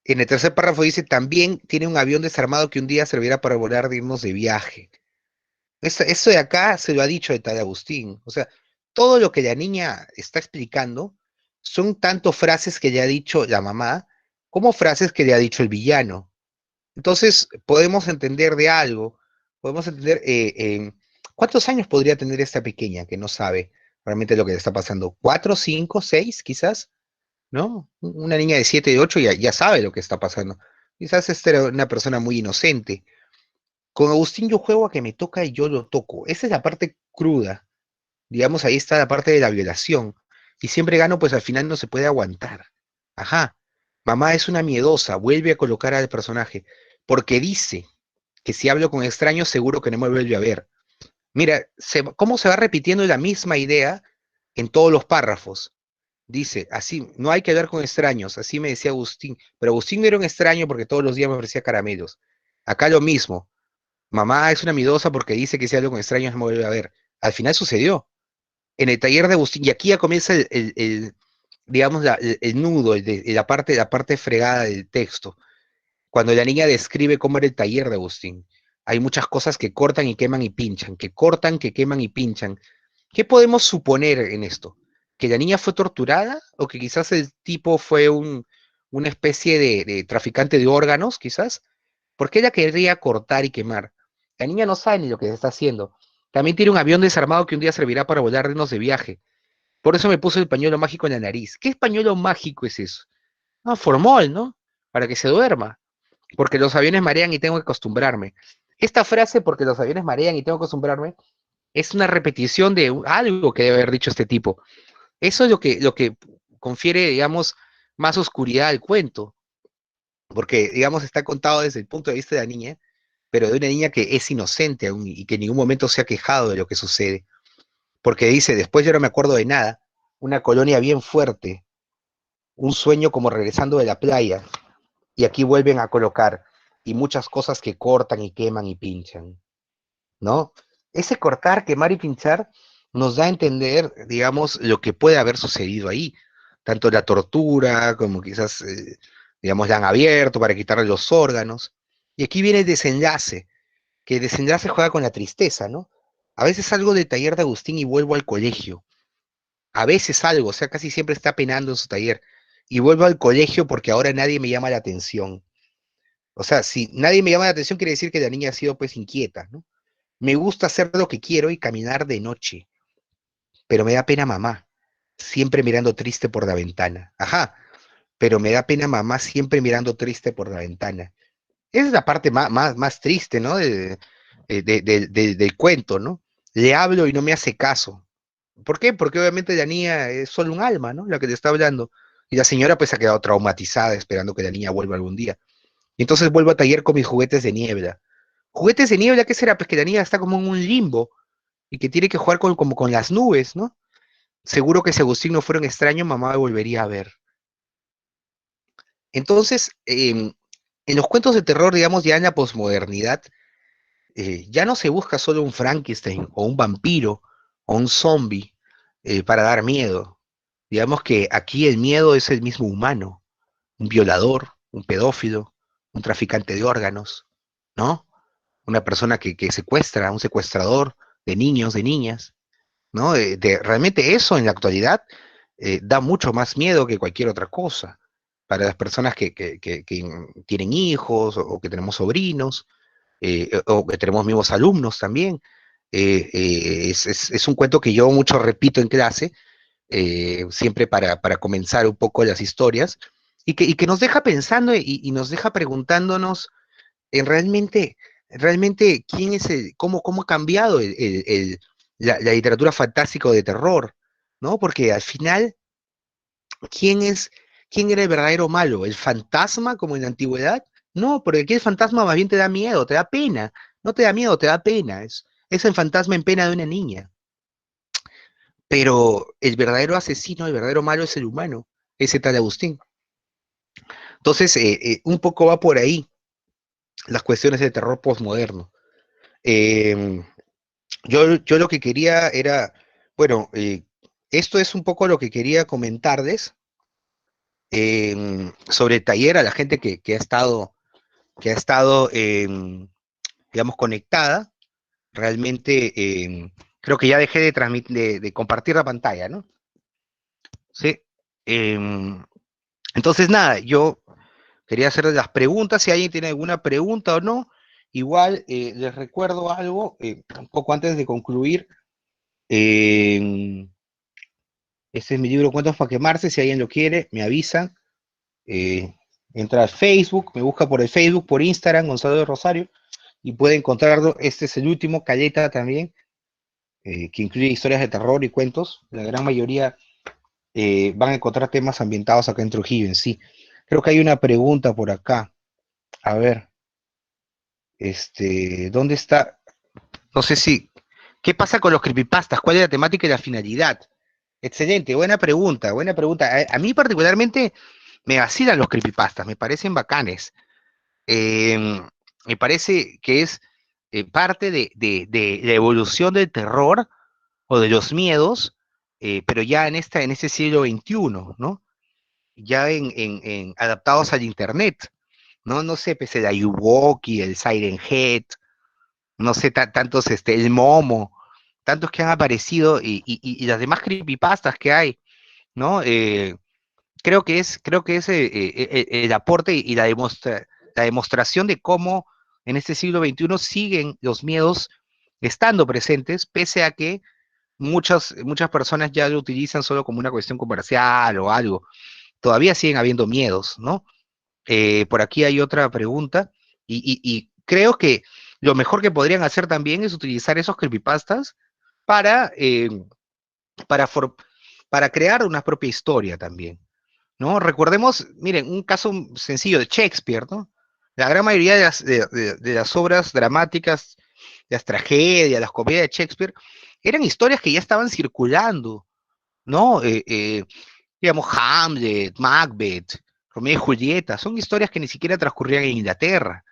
en el tercer párrafo dice, también tiene un avión desarmado que un día servirá para volar de irnos de viaje. Eso de acá se lo ha dicho el tal Agustín. O sea, todo lo que la niña está explicando son tanto frases que ya ha dicho la mamá como frases que le ha dicho el villano. Entonces, podemos entender de algo, podemos entender cuántos años podría tener esta pequeña que no sabe realmente lo que le está pasando. ¿4, 5, 6, quizás? ¿No? Una niña de 7, de 8 ya sabe lo que está pasando. Quizás esta era una persona muy inocente. Con Agustín yo juego a que me toca y yo lo toco. Esa es la parte cruda. Digamos, ahí está la parte de la violación. Y siempre gano, pues al final no se puede aguantar. Ajá. Mamá es una miedosa, vuelve a colocar al personaje, porque dice que si hablo con extraños seguro que no me vuelve a ver. Mira, cómo se va repitiendo la misma idea en todos los párrafos. Dice, así, no hay que hablar con extraños, así me decía Agustín, pero Agustín no era un extraño porque todos los días me ofrecía caramelos. Acá lo mismo, mamá es una miedosa porque dice que si hablo con extraños no me vuelve a ver. Al final sucedió. En el taller de Agustín, y aquí ya comienza digamos, el nudo, la parte fregada del texto, cuando la niña describe cómo era el taller de Agustín. Hay muchas cosas que cortan y queman y pinchan, que cortan, que queman y pinchan. ¿Qué podemos suponer en esto? ¿Que la niña fue torturada o que quizás el tipo fue una especie de traficante de órganos, quizás? ¿Por qué ella querría cortar y quemar? La niña no sabe ni lo que está haciendo. También tiene un avión desarmado que un día servirá para volarnos de viaje. Por eso me puso el pañuelo mágico en la nariz. ¿Qué pañuelo mágico es eso? Ah, formol, ¿no? Para que se duerma. Porque los aviones marean y tengo que acostumbrarme. Esta frase, porque los aviones marean y tengo que acostumbrarme, es una repetición de algo que debe haber dicho este tipo. Eso es lo que confiere, digamos, más oscuridad al cuento. Porque, digamos, está contado desde el punto de vista de la niña, pero de una niña que es inocente aún y que en ningún momento se ha quejado de lo que sucede. Porque dice, después yo no me acuerdo de nada, una colonia bien fuerte, un sueño como regresando de la playa, y aquí vuelven a colocar, y muchas cosas que cortan y queman y pinchan, ¿no? Ese cortar, quemar y pinchar nos da a entender, digamos, lo que puede haber sucedido ahí, tanto la tortura como quizás, digamos, la han abierto para quitarle los órganos. Y aquí viene el desenlace, que el desenlace juega con la tristeza, ¿no? A veces salgo del taller de Agustín y vuelvo al colegio. A veces salgo, o sea, casi siempre está penando en su taller. Y vuelvo al colegio porque ahora nadie me llama la atención. O sea, si nadie me llama la atención, quiere decir que la niña ha sido pues inquieta, ¿no? Me gusta hacer lo que quiero y caminar de noche, pero me da pena mamá, siempre mirando triste por la ventana. Ajá, pero me da pena mamá siempre mirando triste por la ventana. Esa es la parte más triste, ¿no? Del cuento, ¿no? Le hablo y no me hace caso. ¿Por qué? Porque obviamente la niña es solo un alma, ¿no? La que te está hablando. Y la señora pues ha quedado traumatizada esperando que la niña vuelva algún día. Y entonces vuelvo a taller con mis juguetes de niebla. ¿Juguetes de niebla qué será? Pues que la niña está como en un limbo y que tiene que jugar como con las nubes, ¿no? Seguro que si Agustín no fuera un extraño, mamá me volvería a ver. Entonces, en los cuentos de terror, digamos, ya en la posmodernidad, ya no se busca solo un Frankenstein o un vampiro o un zombie para dar miedo. Digamos que aquí el miedo es el mismo humano, un violador, un pedófilo, un traficante de órganos, ¿no? Una persona que secuestra, un secuestrador de niños, de niñas, ¿no? Realmente eso en la actualidad da mucho más miedo que cualquier otra cosa para las personas que tienen hijos o que tenemos sobrinos o que tenemos mismos alumnos también. Es un cuento que yo mucho repito en clase, siempre para comenzar un poco las historias, y que nos deja pensando y nos deja preguntándonos en realmente quién es cómo ha cambiado la literatura fantástica o de terror, ¿no? Porque al final, ¿quién es, quién era el verdadero malo? ¿El fantasma como en la antigüedad? No, porque aquí el fantasma más bien te da miedo, te da pena. No te da miedo, te da pena. Es el fantasma en pena de una niña. Pero el verdadero asesino, el verdadero malo es el humano, ese tal Agustín. Entonces, un poco va por ahí las cuestiones de terror postmoderno. Eh, yo lo que quería era, bueno, esto es un poco lo que quería comentarles sobre el taller a la gente que ha estado, digamos, conectada. Realmente creo que ya dejé de transmitir, de compartir la pantalla, ¿no? Sí. Entonces, nada, yo Quería hacerles las preguntas, si alguien tiene alguna pregunta o no. Igual les recuerdo algo, un poco antes de concluir. eh, este es mi libro Cuentos para quemarse, si alguien lo quiere, me avisan. eh, Entra a Facebook, me busca por el Facebook, por Instagram, Gonzalo de Rosario, y puede encontrarlo. Este es el último, Caleta también, que incluye historias de terror y cuentos. La gran mayoría van a encontrar temas ambientados acá en Trujillo en sí. Creo que hay una pregunta por acá. A ver, ¿dónde está? No sé si, ¿qué pasa con los creepypastas? ¿Cuál es la temática y la finalidad? Excelente, buena pregunta, buena pregunta. A mí particularmente me vacilan los creepypastas, me parecen bacanes. Eh, Me parece que es parte de la evolución del terror o de los miedos, pero ya en este siglo XXI, ¿no? Ya adaptados al Internet, ¿no? No sé, pues el Ayuwoki, el Siren Head, no sé, tantos, el Momo, tantos que han aparecido y las demás creepypastas que hay, ¿no? Creo que es el aporte y la demostración de cómo en este siglo XXI siguen los miedos estando presentes, pese a que muchas personas ya lo utilizan solo como una cuestión comercial o algo. Todavía siguen habiendo miedos, ¿no? Por aquí hay otra pregunta y creo que lo mejor que podrían hacer también es utilizar esos creepypastas para, para, for- para crear una propia historia también, ¿no? Recordemos, miren, un caso sencillo de Shakespeare, ¿no? La gran mayoría de las obras dramáticas, las tragedias, las comedias de Shakespeare, eran historias que ya estaban circulando, ¿no? Digamos, Hamlet, Macbeth, Romeo y Julieta, son historias que ni siquiera transcurrían en Inglaterra,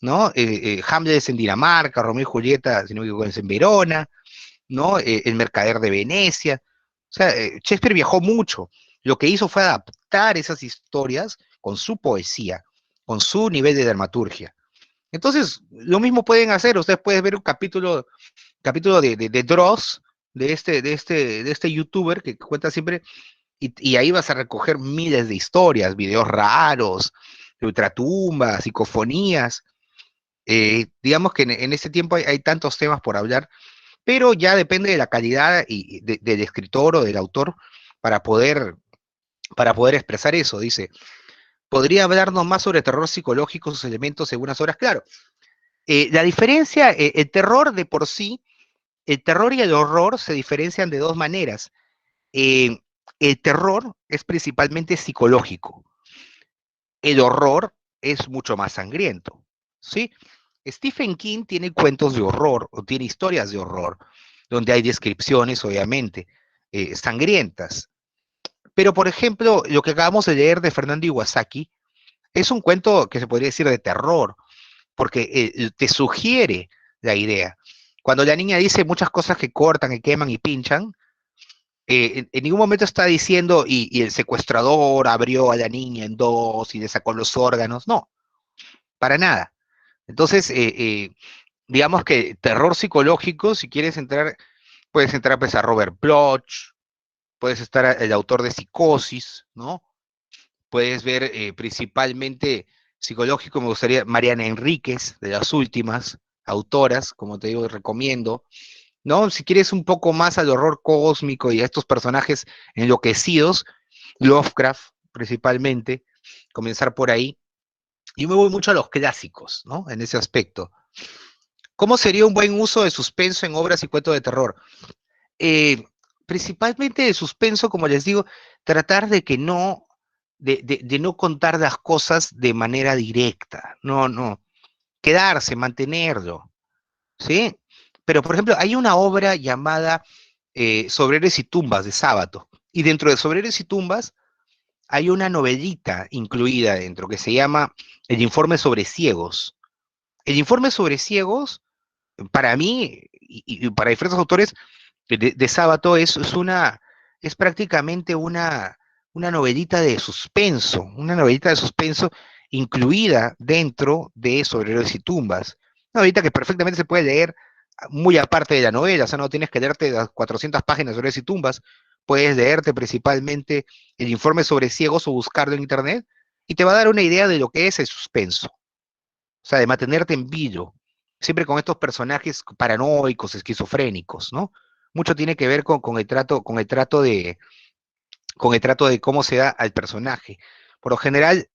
¿no? Hamlet es en Dinamarca, Romeo y Julieta, si no me equivoco, es en Verona, ¿no? El mercader de Venecia. O sea, Shakespeare viajó mucho. Lo que hizo fue adaptar esas historias con su poesía, con su nivel de dramaturgia. Entonces, lo mismo pueden hacer. Ustedes pueden ver un capítulo de Dross, de este youtuber que cuenta siempre, y ahí vas a recoger miles de historias, videos raros, ultratumbas, psicofonías. Digamos que en ese tiempo hay tantos temas por hablar, pero ya depende de la calidad del escritor o del autor para poder, para poder expresar eso. Dice, ¿podría hablarnos más sobre terror psicológico, sus elementos según las obras? Claro, la diferencia, el terror de por sí, el terror y el horror se diferencian de dos maneras. Eh, el terror es principalmente psicológico, el horror es mucho más sangriento, ¿sí? Stephen King tiene cuentos de horror o tiene historias de horror, donde hay descripciones, obviamente, sangrientas. Pero, por ejemplo, lo que acabamos de leer de Fernando Iwasaki es un cuento que se podría decir de terror, porque te sugiere la idea. Cuando la niña dice muchas cosas que cortan, que queman y pinchan, en ningún momento está diciendo y el secuestrador abrió a la niña en dos y le sacó los órganos. No, para nada. Entonces, digamos que terror psicológico, si quieres entrar, puedes entrar pues a Robert Bloch, puedes estar el autor de Psicosis, ¿no? Puedes ver principalmente psicológico, me gustaría Mariana Enríquez, de las últimas autoras, como te digo, recomiendo, ¿no? Si quieres un poco más al horror cósmico y a estos personajes enloquecidos, Lovecraft principalmente, comenzar por ahí. Yo me voy mucho a los clásicos, ¿no? En ese aspecto. ¿Cómo sería un buen uso de suspenso en obras y cuentos de terror? Eh, Principalmente de suspenso, como les digo, tratar de que no, de no contar las cosas de manera directa, no, quedarse, mantenerlo, ¿sí? Pero, por ejemplo, hay una obra llamada Sobreros y tumbas de Sábato, y dentro de Sobreros y tumbas hay una novelita incluida dentro que se llama El informe sobre ciegos. El informe sobre ciegos, para mí y para diferentes autores de Sábato, es prácticamente una novelita de suspenso, una novelita de suspenso incluida dentro de Sobreros y tumbas. Una novelita que perfectamente se puede leer muy aparte de la novela, o sea, no tienes que leerte las 400 páginas de Sobreros y tumbas, puedes leerte principalmente el informe sobre ciegos o buscarlo en internet y te va a dar una idea de lo que es el suspenso, o sea, de mantenerte en vilo, siempre con estos personajes paranoicos, esquizofrénicos, ¿no? Mucho tiene que ver con el trato de cómo se da al personaje. Por lo general,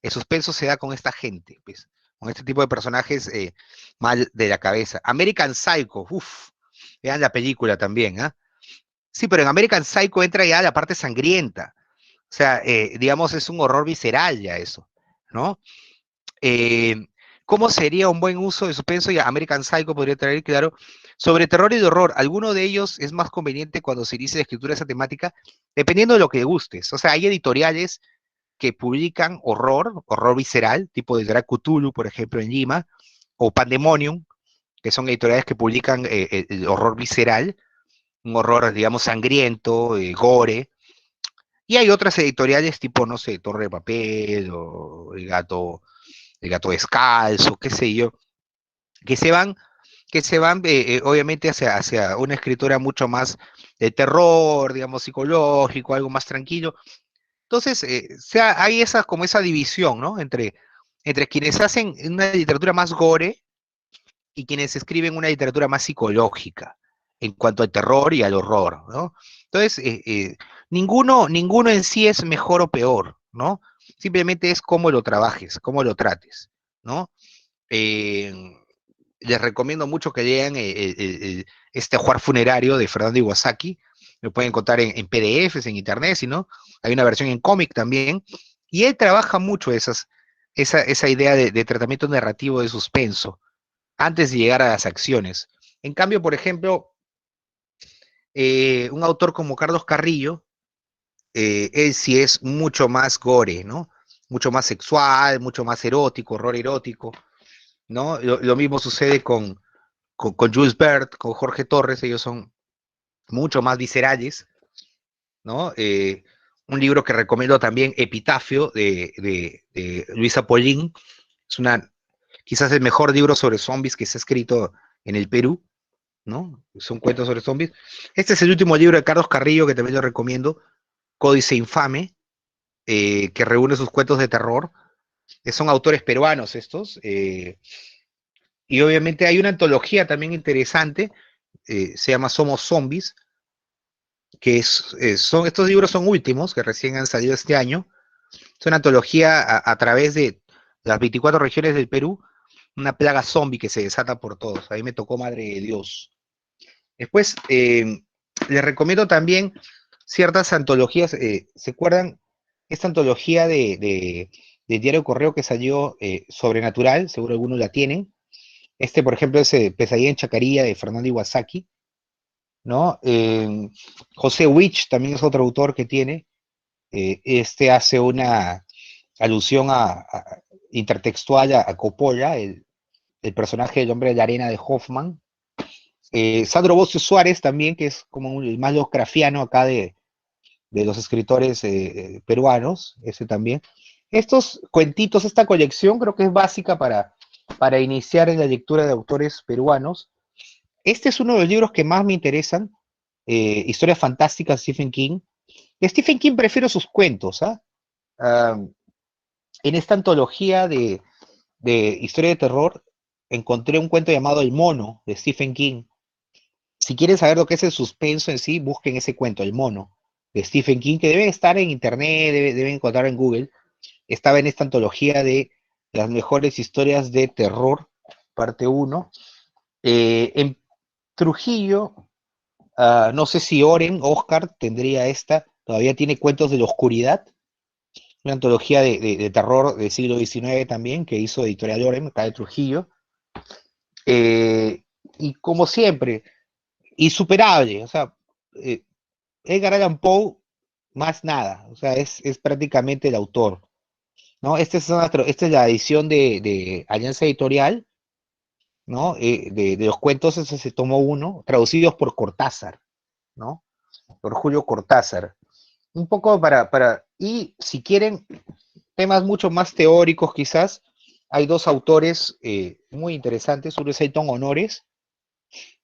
el suspenso se da con esta gente, pues, con este tipo de personajes mal de la cabeza. American Psycho, uff, vean la película también, ¿ah? Sí, pero en American Psycho entra ya la parte sangrienta. O sea, digamos, es un horror visceral ya eso, ¿no? Eh, ¿Cómo sería un buen uso de suspenso? Y American Psycho podría traer, claro, sobre terror y de horror. Alguno de ellos es más conveniente cuando se inicia la escritura de esa temática, dependiendo de lo que gustes. O sea, hay editoriales que publican horror visceral, tipo de Drag Cthulhu, por ejemplo, en Lima, o Pandemonium, que son editoriales que publican el horror visceral, un horror, digamos, sangriento, gore. Y hay otras editoriales tipo, no sé, Torre de Papel o el gato descalzo, qué sé yo, que se van, obviamente hacia una escritura mucho más de terror, digamos, psicológico, algo más tranquilo. Entonces, hay como esa división, ¿no? Entre quienes hacen una literatura más gore y quienes escriben una literatura más psicológica en cuanto al terror y al horror, ¿no? Entonces, ninguno en sí es mejor o peor, ¿no? Simplemente es cómo lo trabajes, cómo lo trates, ¿no? Eh, Les recomiendo mucho que lean este Juar Funerario de Fernando Iwasaki. Lo pueden encontrar en PDFs, en internet, si no, hay una versión en cómic también. Y él trabaja mucho esa idea de tratamiento narrativo de suspenso antes de llegar a las acciones. En cambio, por ejemplo, un autor como Carlos Carrillo, él sí es mucho más gore, ¿no? Mucho más sexual, mucho más erótico, horror erótico, ¿no? Lo mismo sucede con Jules Verne, con Jorge Torres, ellos son mucho más viscerales, ¿no? Un libro que recomiendo también, Epitafio, de Luisa Polín, es quizás el mejor libro sobre zombies que se ha escrito en el Perú, ¿no? Son cuentos sobre zombies. Este es el último libro de Carlos Carrillo, que también lo recomiendo, Códice Infame, que reúne sus cuentos de terror. Son autores peruanos estos, y obviamente hay una antología también interesante, se llama Somos Zombies, estos libros son últimos, que recién han salido este año. Es una antología a través de las 24 regiones del Perú, una plaga zombie que se desata por todos. Ahí me tocó Madre de Dios. Después, les recomiendo también ciertas antologías. ¿Se acuerdan? Esta antología de Diario Correo que salió, Sobrenatural, seguro algunos la tienen. Por ejemplo, es Pesadilla en Chacarilla de Fernando Iwasaki, ¿no? José Witch también es otro autor que tiene. Hace una alusión intertextual a Coppola, el personaje del hombre de la arena de Hoffman. Sandro Bocio Suárez también, que es como el más lovecraftiano acá de los escritores peruanos, ese también. Estos cuentitos, esta colección creo que es básica para iniciar en la lectura de autores peruanos. Este es uno de los libros que más me interesan, historias fantásticas de Stephen King. De Stephen King prefiero sus cuentos, ¿ah? En esta antología de historia de terror encontré un cuento llamado El Mono, de Stephen King. Si quieren saber lo que es el suspenso en sí, busquen ese cuento, El Mono, de Stephen King, que debe estar en internet, deben encontrar en Google. Estaba en esta antología de las mejores historias de terror, parte 1. En Trujillo, no sé si Oscar tendría esta, todavía tiene Cuentos de la Oscuridad, una antología de terror del siglo XIX también, que hizo Editorial Oren, acá de Trujillo. Y como siempre, insuperable, o sea, Edgar Allan Poe, más nada, o sea, es prácticamente el autor, ¿no? Esta es la edición de Alianza Editorial, ¿no? De los cuentos, ese se tomó uno, traducidos por Cortázar, ¿no? Por Julio Cortázar. Un poco y si quieren temas mucho más teóricos quizás, hay dos autores muy interesantes, uno es Elton Honores,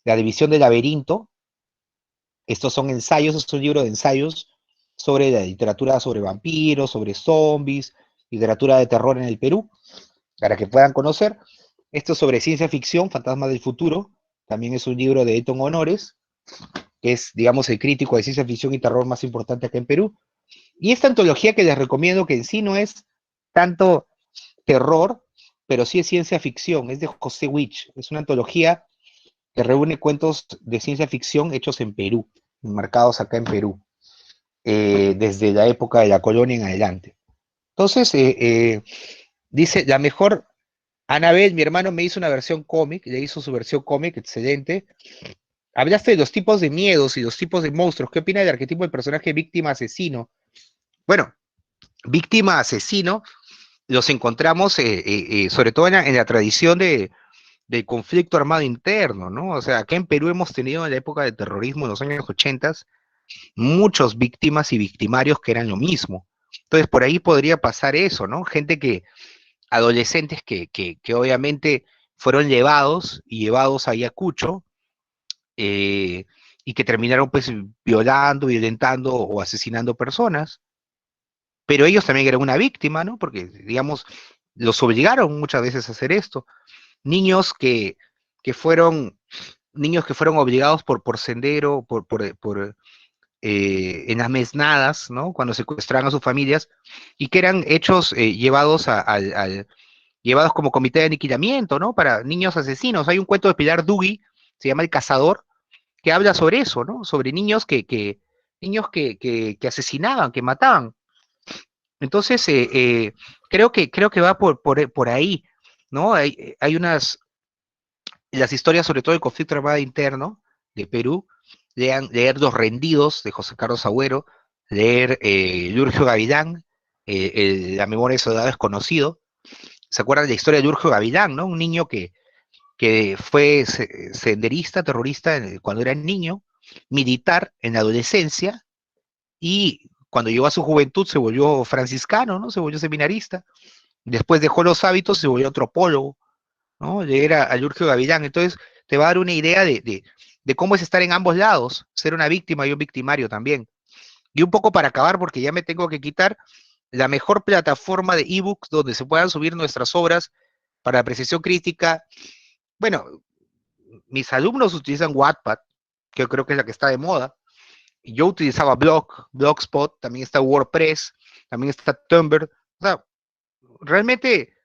La División del Laberinto. Estos son ensayos, es un libro de ensayos sobre la literatura sobre vampiros, sobre zombies, literatura de terror en el Perú, para que puedan conocer. Esto sobre ciencia ficción, Fantasmas del Futuro, también es un libro de Eton Honores, que es, digamos, el crítico de ciencia ficción y terror más importante acá en Perú. Y esta antología que les recomiendo, que en sí no es tanto terror, pero sí es ciencia ficción, es de José Witch, es una antología que reúne cuentos de ciencia ficción hechos en Perú, marcados acá en Perú, desde la época de la colonia en adelante. Entonces, dice, la mejor, Anabel, mi hermano me hizo una versión cómic, le hizo su versión cómic, excelente. Hablaste de los tipos de miedos y los tipos de monstruos. ¿Qué opina del arquetipo del personaje víctima-asesino? Bueno, víctima-asesino los encontramos sobre todo en la tradición del conflicto armado interno, ¿no? O sea, acá en Perú hemos tenido en la época del terrorismo, en los años 80, muchos víctimas y victimarios que eran lo mismo. Entonces, por ahí podría pasar eso, ¿no? Gente adolescentes que obviamente fueron llevados y llevados a Ayacucho, eh, y que terminaron pues violando, violentando o asesinando personas, pero ellos también eran una víctima, ¿no? Porque, digamos, los obligaron muchas veces a hacer esto. Niños que fueron, niños que fueron obligados por Sendero, en las mesnadas, ¿no? Cuando secuestraban a sus familias, y que eran hechos, llevados llevados como comité de aniquilamiento, ¿no? Para niños asesinos. Hay un cuento de Pilar Dugui, se llama El Cazador, que habla sobre eso, ¿no? Sobre niños que asesinaban, que mataban. Entonces, creo que va por ahí, ¿no? Hay las historias, sobre todo el conflicto armado interno de Perú, leer Los Rendidos de José Carlos Agüero, leer Lurgio Gavilán, La memoria de soldado desconocido. ¿Se acuerdan de la historia de Lurgio Gavilán, ¿no? Un niño que fue senderista, terrorista cuando era niño, militar en la adolescencia, y cuando llegó a su juventud se volvió franciscano, ¿no? Se volvió seminarista. Después dejó los hábitos, se volvió antropólogo, ¿no? Era a Lurgio Gavilán. Entonces, te va a dar una idea de cómo es estar en ambos lados, ser una víctima y un victimario también. Y un poco para acabar, porque ya me tengo que quitar, la mejor plataforma de ebooks donde se puedan subir nuestras obras para apreciación crítica. Bueno, mis alumnos utilizan Wattpad, que yo creo que es la que está de moda. Yo utilizaba Blogspot, también está WordPress, también está Tumblr. O sea, realmente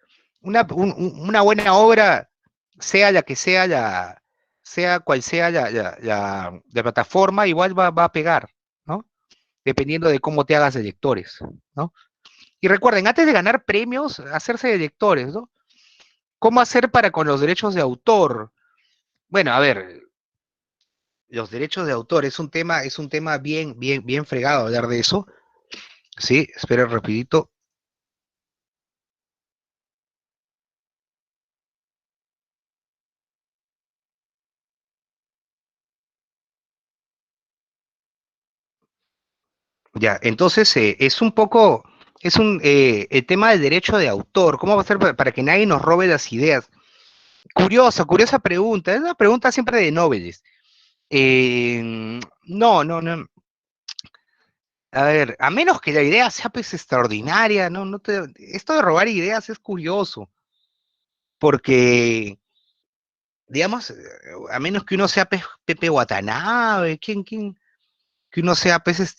una buena obra, sea la que sea sea cual sea la plataforma, igual va a pegar, ¿no? Dependiendo de cómo te hagas de lectores, ¿no? Y recuerden, antes de ganar premios, hacerse de lectores, ¿no? ¿Cómo hacer para con los derechos de autor? Bueno, a ver, los derechos de autor es un tema bien fregado hablar de eso. Sí, espera rapidito. Ya, entonces es un poco, el tema del derecho de autor, ¿cómo va a ser para que nadie nos robe las ideas? Curiosa pregunta, es una pregunta siempre de Nobeles. No, a ver, a menos que la idea sea pues extraordinaria, esto de robar ideas es curioso, porque, digamos, a menos que uno sea Pepe Watanabe, que uno sea pues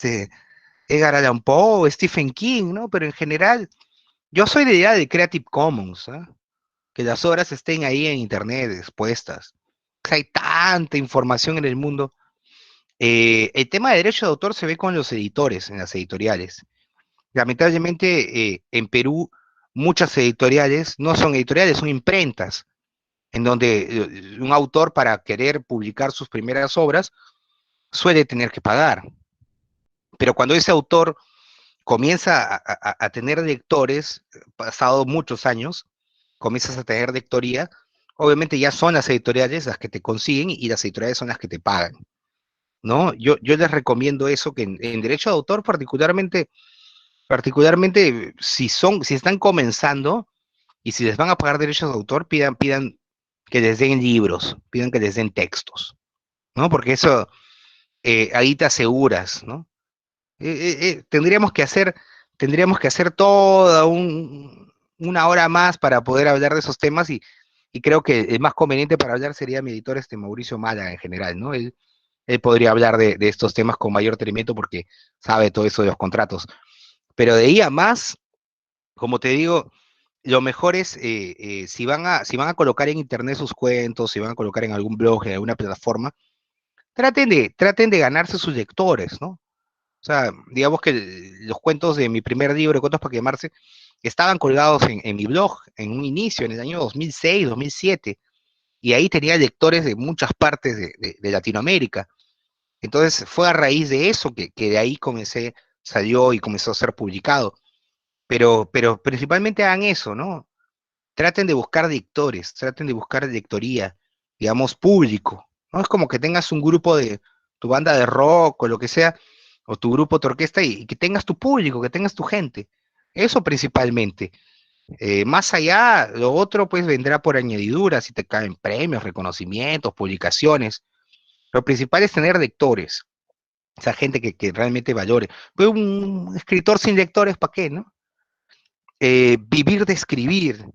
Edgar Allan Poe, Stephen King, ¿no? Pero en general, yo soy de idea de Creative Commons, ¿ah? Que las obras estén ahí en internet expuestas. Hay tanta información en el mundo. El tema de derecho de autor se ve con los editores, en las editoriales. Lamentablemente, en Perú, muchas editoriales no son editoriales, son imprentas, en donde un autor para querer publicar sus primeras obras suele tener que pagar. Pero cuando ese autor comienza a tener lectores, pasado muchos años, comienzas a tener lectoría, obviamente ya son las editoriales las que te consiguen y las editoriales son las que te pagan, ¿no? Yo les recomiendo eso, que en derecho de autor particularmente si están comenzando y si les van a pagar derechos de autor, pidan que les den libros, pidan que les den textos, ¿no? Porque eso ahí te aseguras, ¿no? Tendríamos que hacer tendríamos que hacer toda una hora más para poder hablar de esos temas y creo que el más conveniente para hablar sería mi editor Mauricio Mala en general, ¿no? Él podría hablar de estos temas con mayor detenimiento porque sabe todo eso de los contratos. Pero de ahí a más, como te digo, lo mejor es, si van a colocar en internet sus cuentos, si van a colocar en algún blog, en alguna plataforma, traten de ganarse sus lectores, ¿no? O sea, digamos que los cuentos de mi primer libro, Cuentos para quemarse, estaban colgados en mi blog en un inicio, en el año 2006, 2007, y ahí tenía lectores de muchas partes de Latinoamérica. Entonces fue a raíz de eso que de ahí salió y comenzó a ser publicado. Pero principalmente hagan eso, ¿no? Traten de buscar lectores, traten de buscar lectoría, digamos, público. No es como que tengas un grupo de tu banda de rock o lo que sea, o tu grupo de orquesta y que tengas tu público, que tengas tu gente. Eso principalmente. Más allá, lo otro pues vendrá por añadidura, si te caen premios, reconocimientos, publicaciones. Lo principal es tener lectores, esa gente que realmente valore. Pues un escritor sin lectores, ¿para qué, no? Vivir de escribir.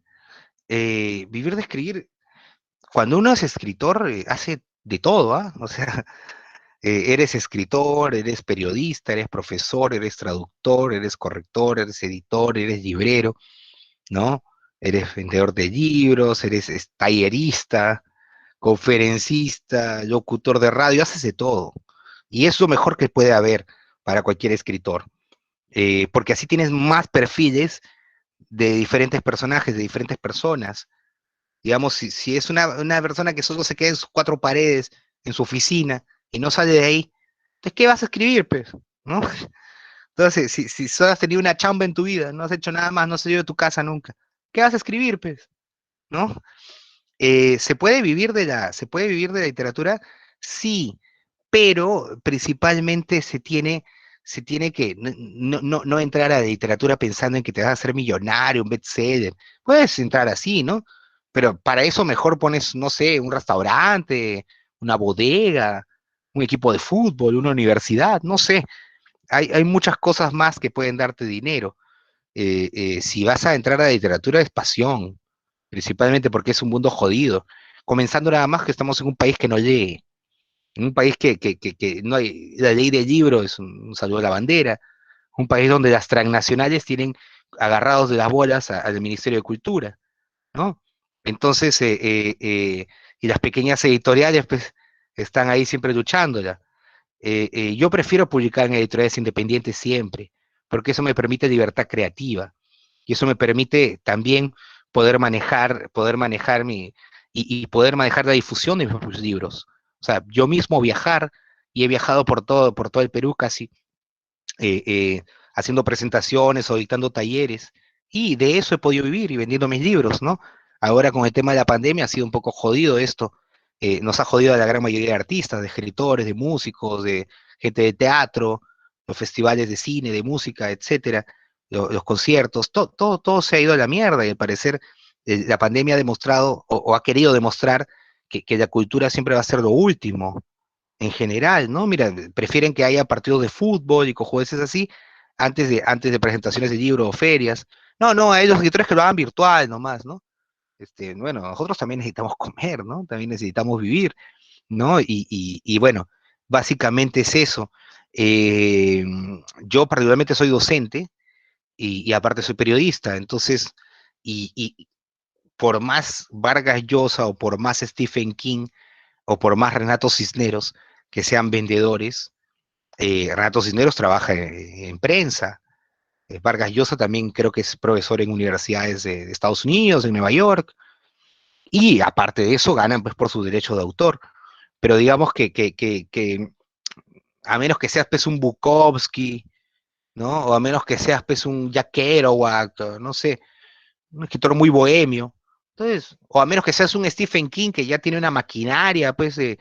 Vivir de escribir, cuando uno es escritor, hace de todo, ¿ah? O sea, eres escritor, eres periodista, eres profesor, eres traductor, eres corrector, eres editor, eres librero, ¿no? Eres vendedor de libros, eres tallerista, conferencista, locutor de radio, haces de todo. Y es lo mejor que puede haber para cualquier escritor, porque así tienes más perfiles de diferentes personajes, de diferentes personas. Digamos, si es una persona que solo se queda en sus cuatro paredes, en su oficina, y no sale de ahí, entonces, ¿qué vas a escribir, pues? ¿No? Entonces, si solo has tenido una chamba en tu vida, no has hecho nada más, no has salido de tu casa nunca, ¿qué vas a escribir, pues? ¿No? ¿Se puede vivir de la literatura? Sí, pero principalmente se tiene que no entrar a la literatura pensando en que te vas a hacer millonario, un bestseller. Puedes entrar así, ¿no? Pero para eso mejor pones, no sé, un restaurante, una bodega, un equipo de fútbol, una universidad, no sé. Hay muchas cosas más que pueden darte dinero. Si vas a entrar a la literatura es pasión, principalmente porque es un mundo jodido. Comenzando nada más que estamos en un país que no lee, en un país que no hay, la ley del libro es un saludo a la bandera, un país donde las transnacionales tienen agarrados de las bolas al Ministerio de Cultura, ¿no? Entonces, y las pequeñas editoriales, pues, están ahí siempre luchándola. Yo prefiero publicar en editoriales independientes siempre, porque eso me permite libertad creativa y eso me permite también poder manejar y poder manejar la difusión de mis propios libros. O sea, yo mismo viajar, y he viajado por todo el Perú casi, eh, eh, haciendo presentaciones o dictando talleres, y de eso he podido vivir y vendiendo mis libros, ¿no? Ahora con el tema de la pandemia ha sido un poco jodido esto, nos ha jodido a la gran mayoría de artistas, de escritores, de músicos, de gente de teatro, los festivales de cine, de música, etcétera, los conciertos, todo se ha ido a la mierda y al parecer la pandemia ha demostrado o ha querido demostrar que la cultura siempre va a ser lo último, en general, ¿no? Mira, prefieren que haya partidos de fútbol y cojudeces así antes de presentaciones de libros o ferias. No, no, hay los escritores que lo hagan virtual nomás, ¿no? Bueno, nosotros también necesitamos comer, ¿no? También necesitamos vivir, ¿no? Y bueno, básicamente es eso. Eh, yo particularmente soy docente y aparte soy periodista, entonces, y por más Vargas Llosa o por más Stephen King o por más Renato Cisneros que sean vendedores, Renato Cisneros trabaja en prensa. Vargas Llosa también creo que es profesor en universidades de Estados Unidos, en Nueva York, y aparte de eso ganan pues por su derecho de autor. Pero digamos que a menos que seas pues un Bukowski, ¿no? O a menos que seas pues un Jack Kerouac, no sé, un escritor muy bohemio. Entonces, o a menos que seas un Stephen King que ya tiene una maquinaria pues de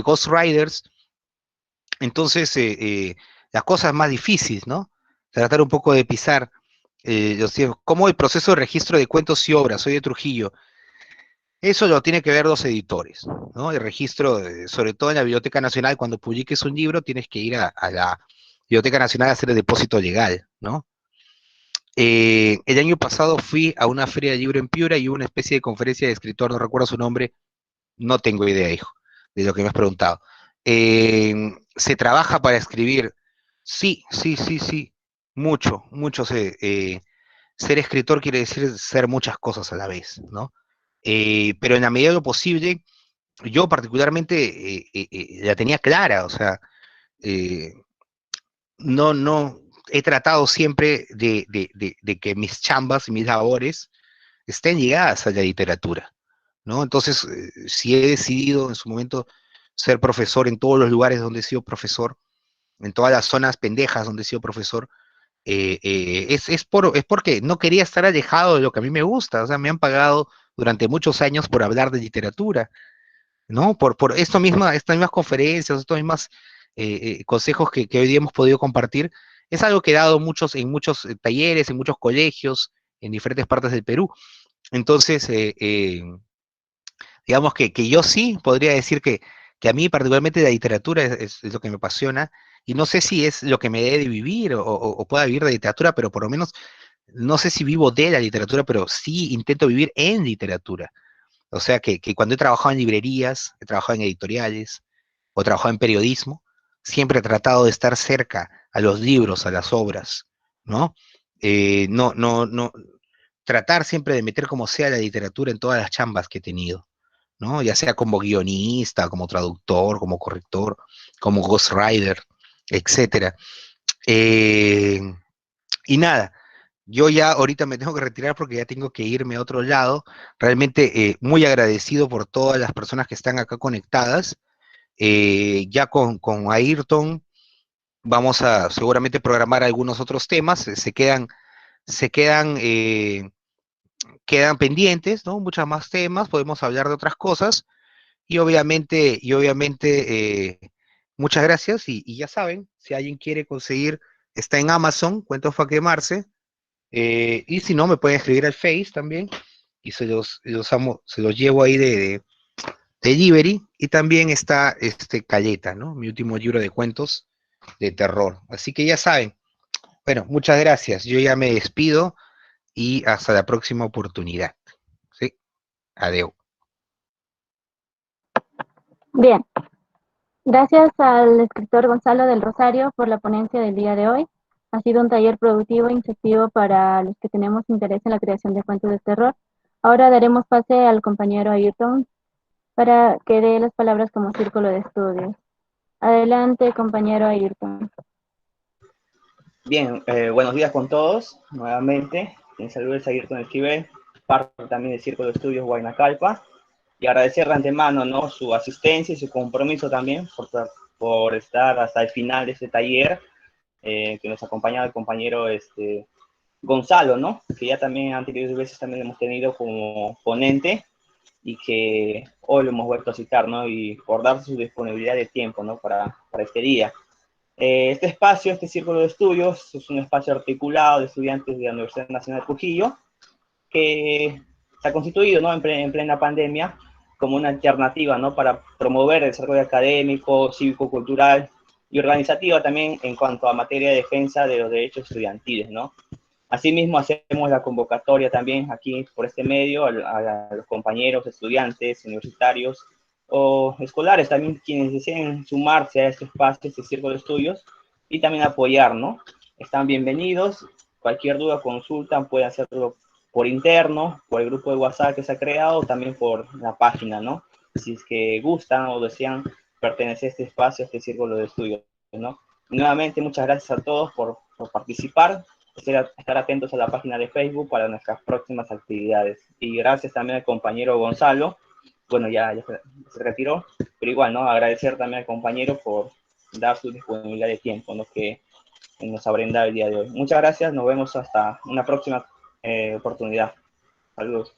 Ghost Riders, entonces la cosa es más difícil, ¿no? Tratar un poco de pisar los tiempos. Como el proceso de registro de cuentos y obras, soy de Trujillo, eso lo tiene que ver los editores, ¿no? El registro, sobre todo en la Biblioteca Nacional, cuando publiques un libro, tienes que ir Biblioteca Nacional a hacer el depósito legal, ¿no? El año pasado fui a una feria de libro en Piura y hubo una especie de conferencia de escritor, no recuerdo su nombre, no tengo idea, hijo, de lo que me has preguntado. ¿Se trabaja para escribir? Sí, sí, sí, sí, mucho, mucho. Ser escritor quiere decir ser muchas cosas a la vez, ¿no? Pero en la medida de lo posible, yo particularmente la tenía clara, o sea, eh, no, he tratado siempre de que mis chambas y mis labores estén ligadas a la literatura, ¿no? Entonces, si he decidido en su momento ser profesor en todos los lugares donde he sido profesor, en todas las zonas pendejas donde he sido profesor, es porque no quería estar alejado de lo que a mí me gusta, o sea, me han pagado durante muchos años por hablar de literatura, ¿no? Por estas mismas conferencias, estos mismos consejos que hoy día hemos podido compartir, es algo que he dado en muchos talleres, en muchos colegios, en diferentes partes del Perú. Entonces, digamos que yo sí podría decir que a mí particularmente la literatura es lo que me apasiona, y no sé si es lo que me dé de vivir o pueda vivir de literatura, pero por lo menos no sé si vivo de la literatura, pero sí intento vivir en literatura. O sea que cuando he trabajado en librerías, he trabajado en editoriales o he trabajado en periodismo, siempre he tratado de estar cerca a los libros, a las obras, ¿no? No, tratar siempre de meter como sea la literatura en todas las chambas que he tenido, ¿no? Ya sea como guionista, como traductor, como corrector, como ghostwriter, etcétera. Eh, y nada, yo ya ahorita me tengo que retirar porque ya tengo que irme a otro lado. Realmente muy agradecido por todas las personas que están acá conectadas. Ya con Ayrton vamos a seguramente programar algunos otros temas. Se quedan, quedan pendientes, ¿no? Muchos más temas, podemos hablar de otras cosas. Muchas gracias y ya saben, si alguien quiere conseguir, está en Amazon, Cuentos para quemarse, y si no, me pueden escribir al Face también, y se los llevo ahí de delivery, y también está este Caleta, ¿no? Mi último libro de cuentos de terror. Así que ya saben, bueno, muchas gracias, yo ya me despido, y hasta la próxima oportunidad. ¿Sí? Adiós. Bien, gracias al escritor Gonzalo del Rosario por la ponencia del día de hoy. Ha sido un taller productivo e instructivo para los que tenemos interés en la creación de cuentos de terror. Ahora daremos pase al compañero Ayrton para que dé las palabras como círculo de estudios. Adelante, compañero Ayrton. Bien, buenos días con todos, nuevamente. Les saludo el Ayrton Esquivel, parte también del Círculo de Estudios Huayna y agradecer de antemano, ¿no?, su asistencia y su compromiso también por estar hasta el final de este taller, que nos acompaña el compañero Gonzalo, ¿no?, que ya también anteriores veces también hemos tenido como ponente y que hoy lo hemos vuelto a citar, ¿no?, y por dar su disponibilidad de tiempo, ¿no?, para este día. Este espacio, este círculo de estudios, es un espacio articulado de estudiantes de la Universidad Nacional de Trujillo, que se ha constituido, ¿no?, en plena pandemia como una alternativa, ¿no?, para promover el desarrollo académico, cívico-cultural y organizativa también en cuanto a materia de defensa de los derechos estudiantiles, ¿no? Asimismo, hacemos la convocatoria también aquí por este medio a los compañeros, estudiantes, universitarios o escolares también quienes deseen sumarse a este espacio, este círculo de estudios y también apoyar, ¿no? Están bienvenidos. Cualquier duda, consulta, pueden hacerlo por interno, por el grupo de WhatsApp que se ha creado, o también por la página, ¿no? Si es que gustan o desean pertenecer a este espacio, a este círculo de estudios, ¿no? Nuevamente, muchas gracias a todos por participar. Estar atentos a la página de Facebook para nuestras próximas actividades. Y gracias también al compañero Gonzalo. Bueno, ya se retiró, pero igual, ¿no? Agradecer también al compañero por dar su disponibilidad de tiempo, ¿no?, que nos ha brindado el día de hoy. Muchas gracias, nos vemos hasta una próxima oportunidad. Saludos.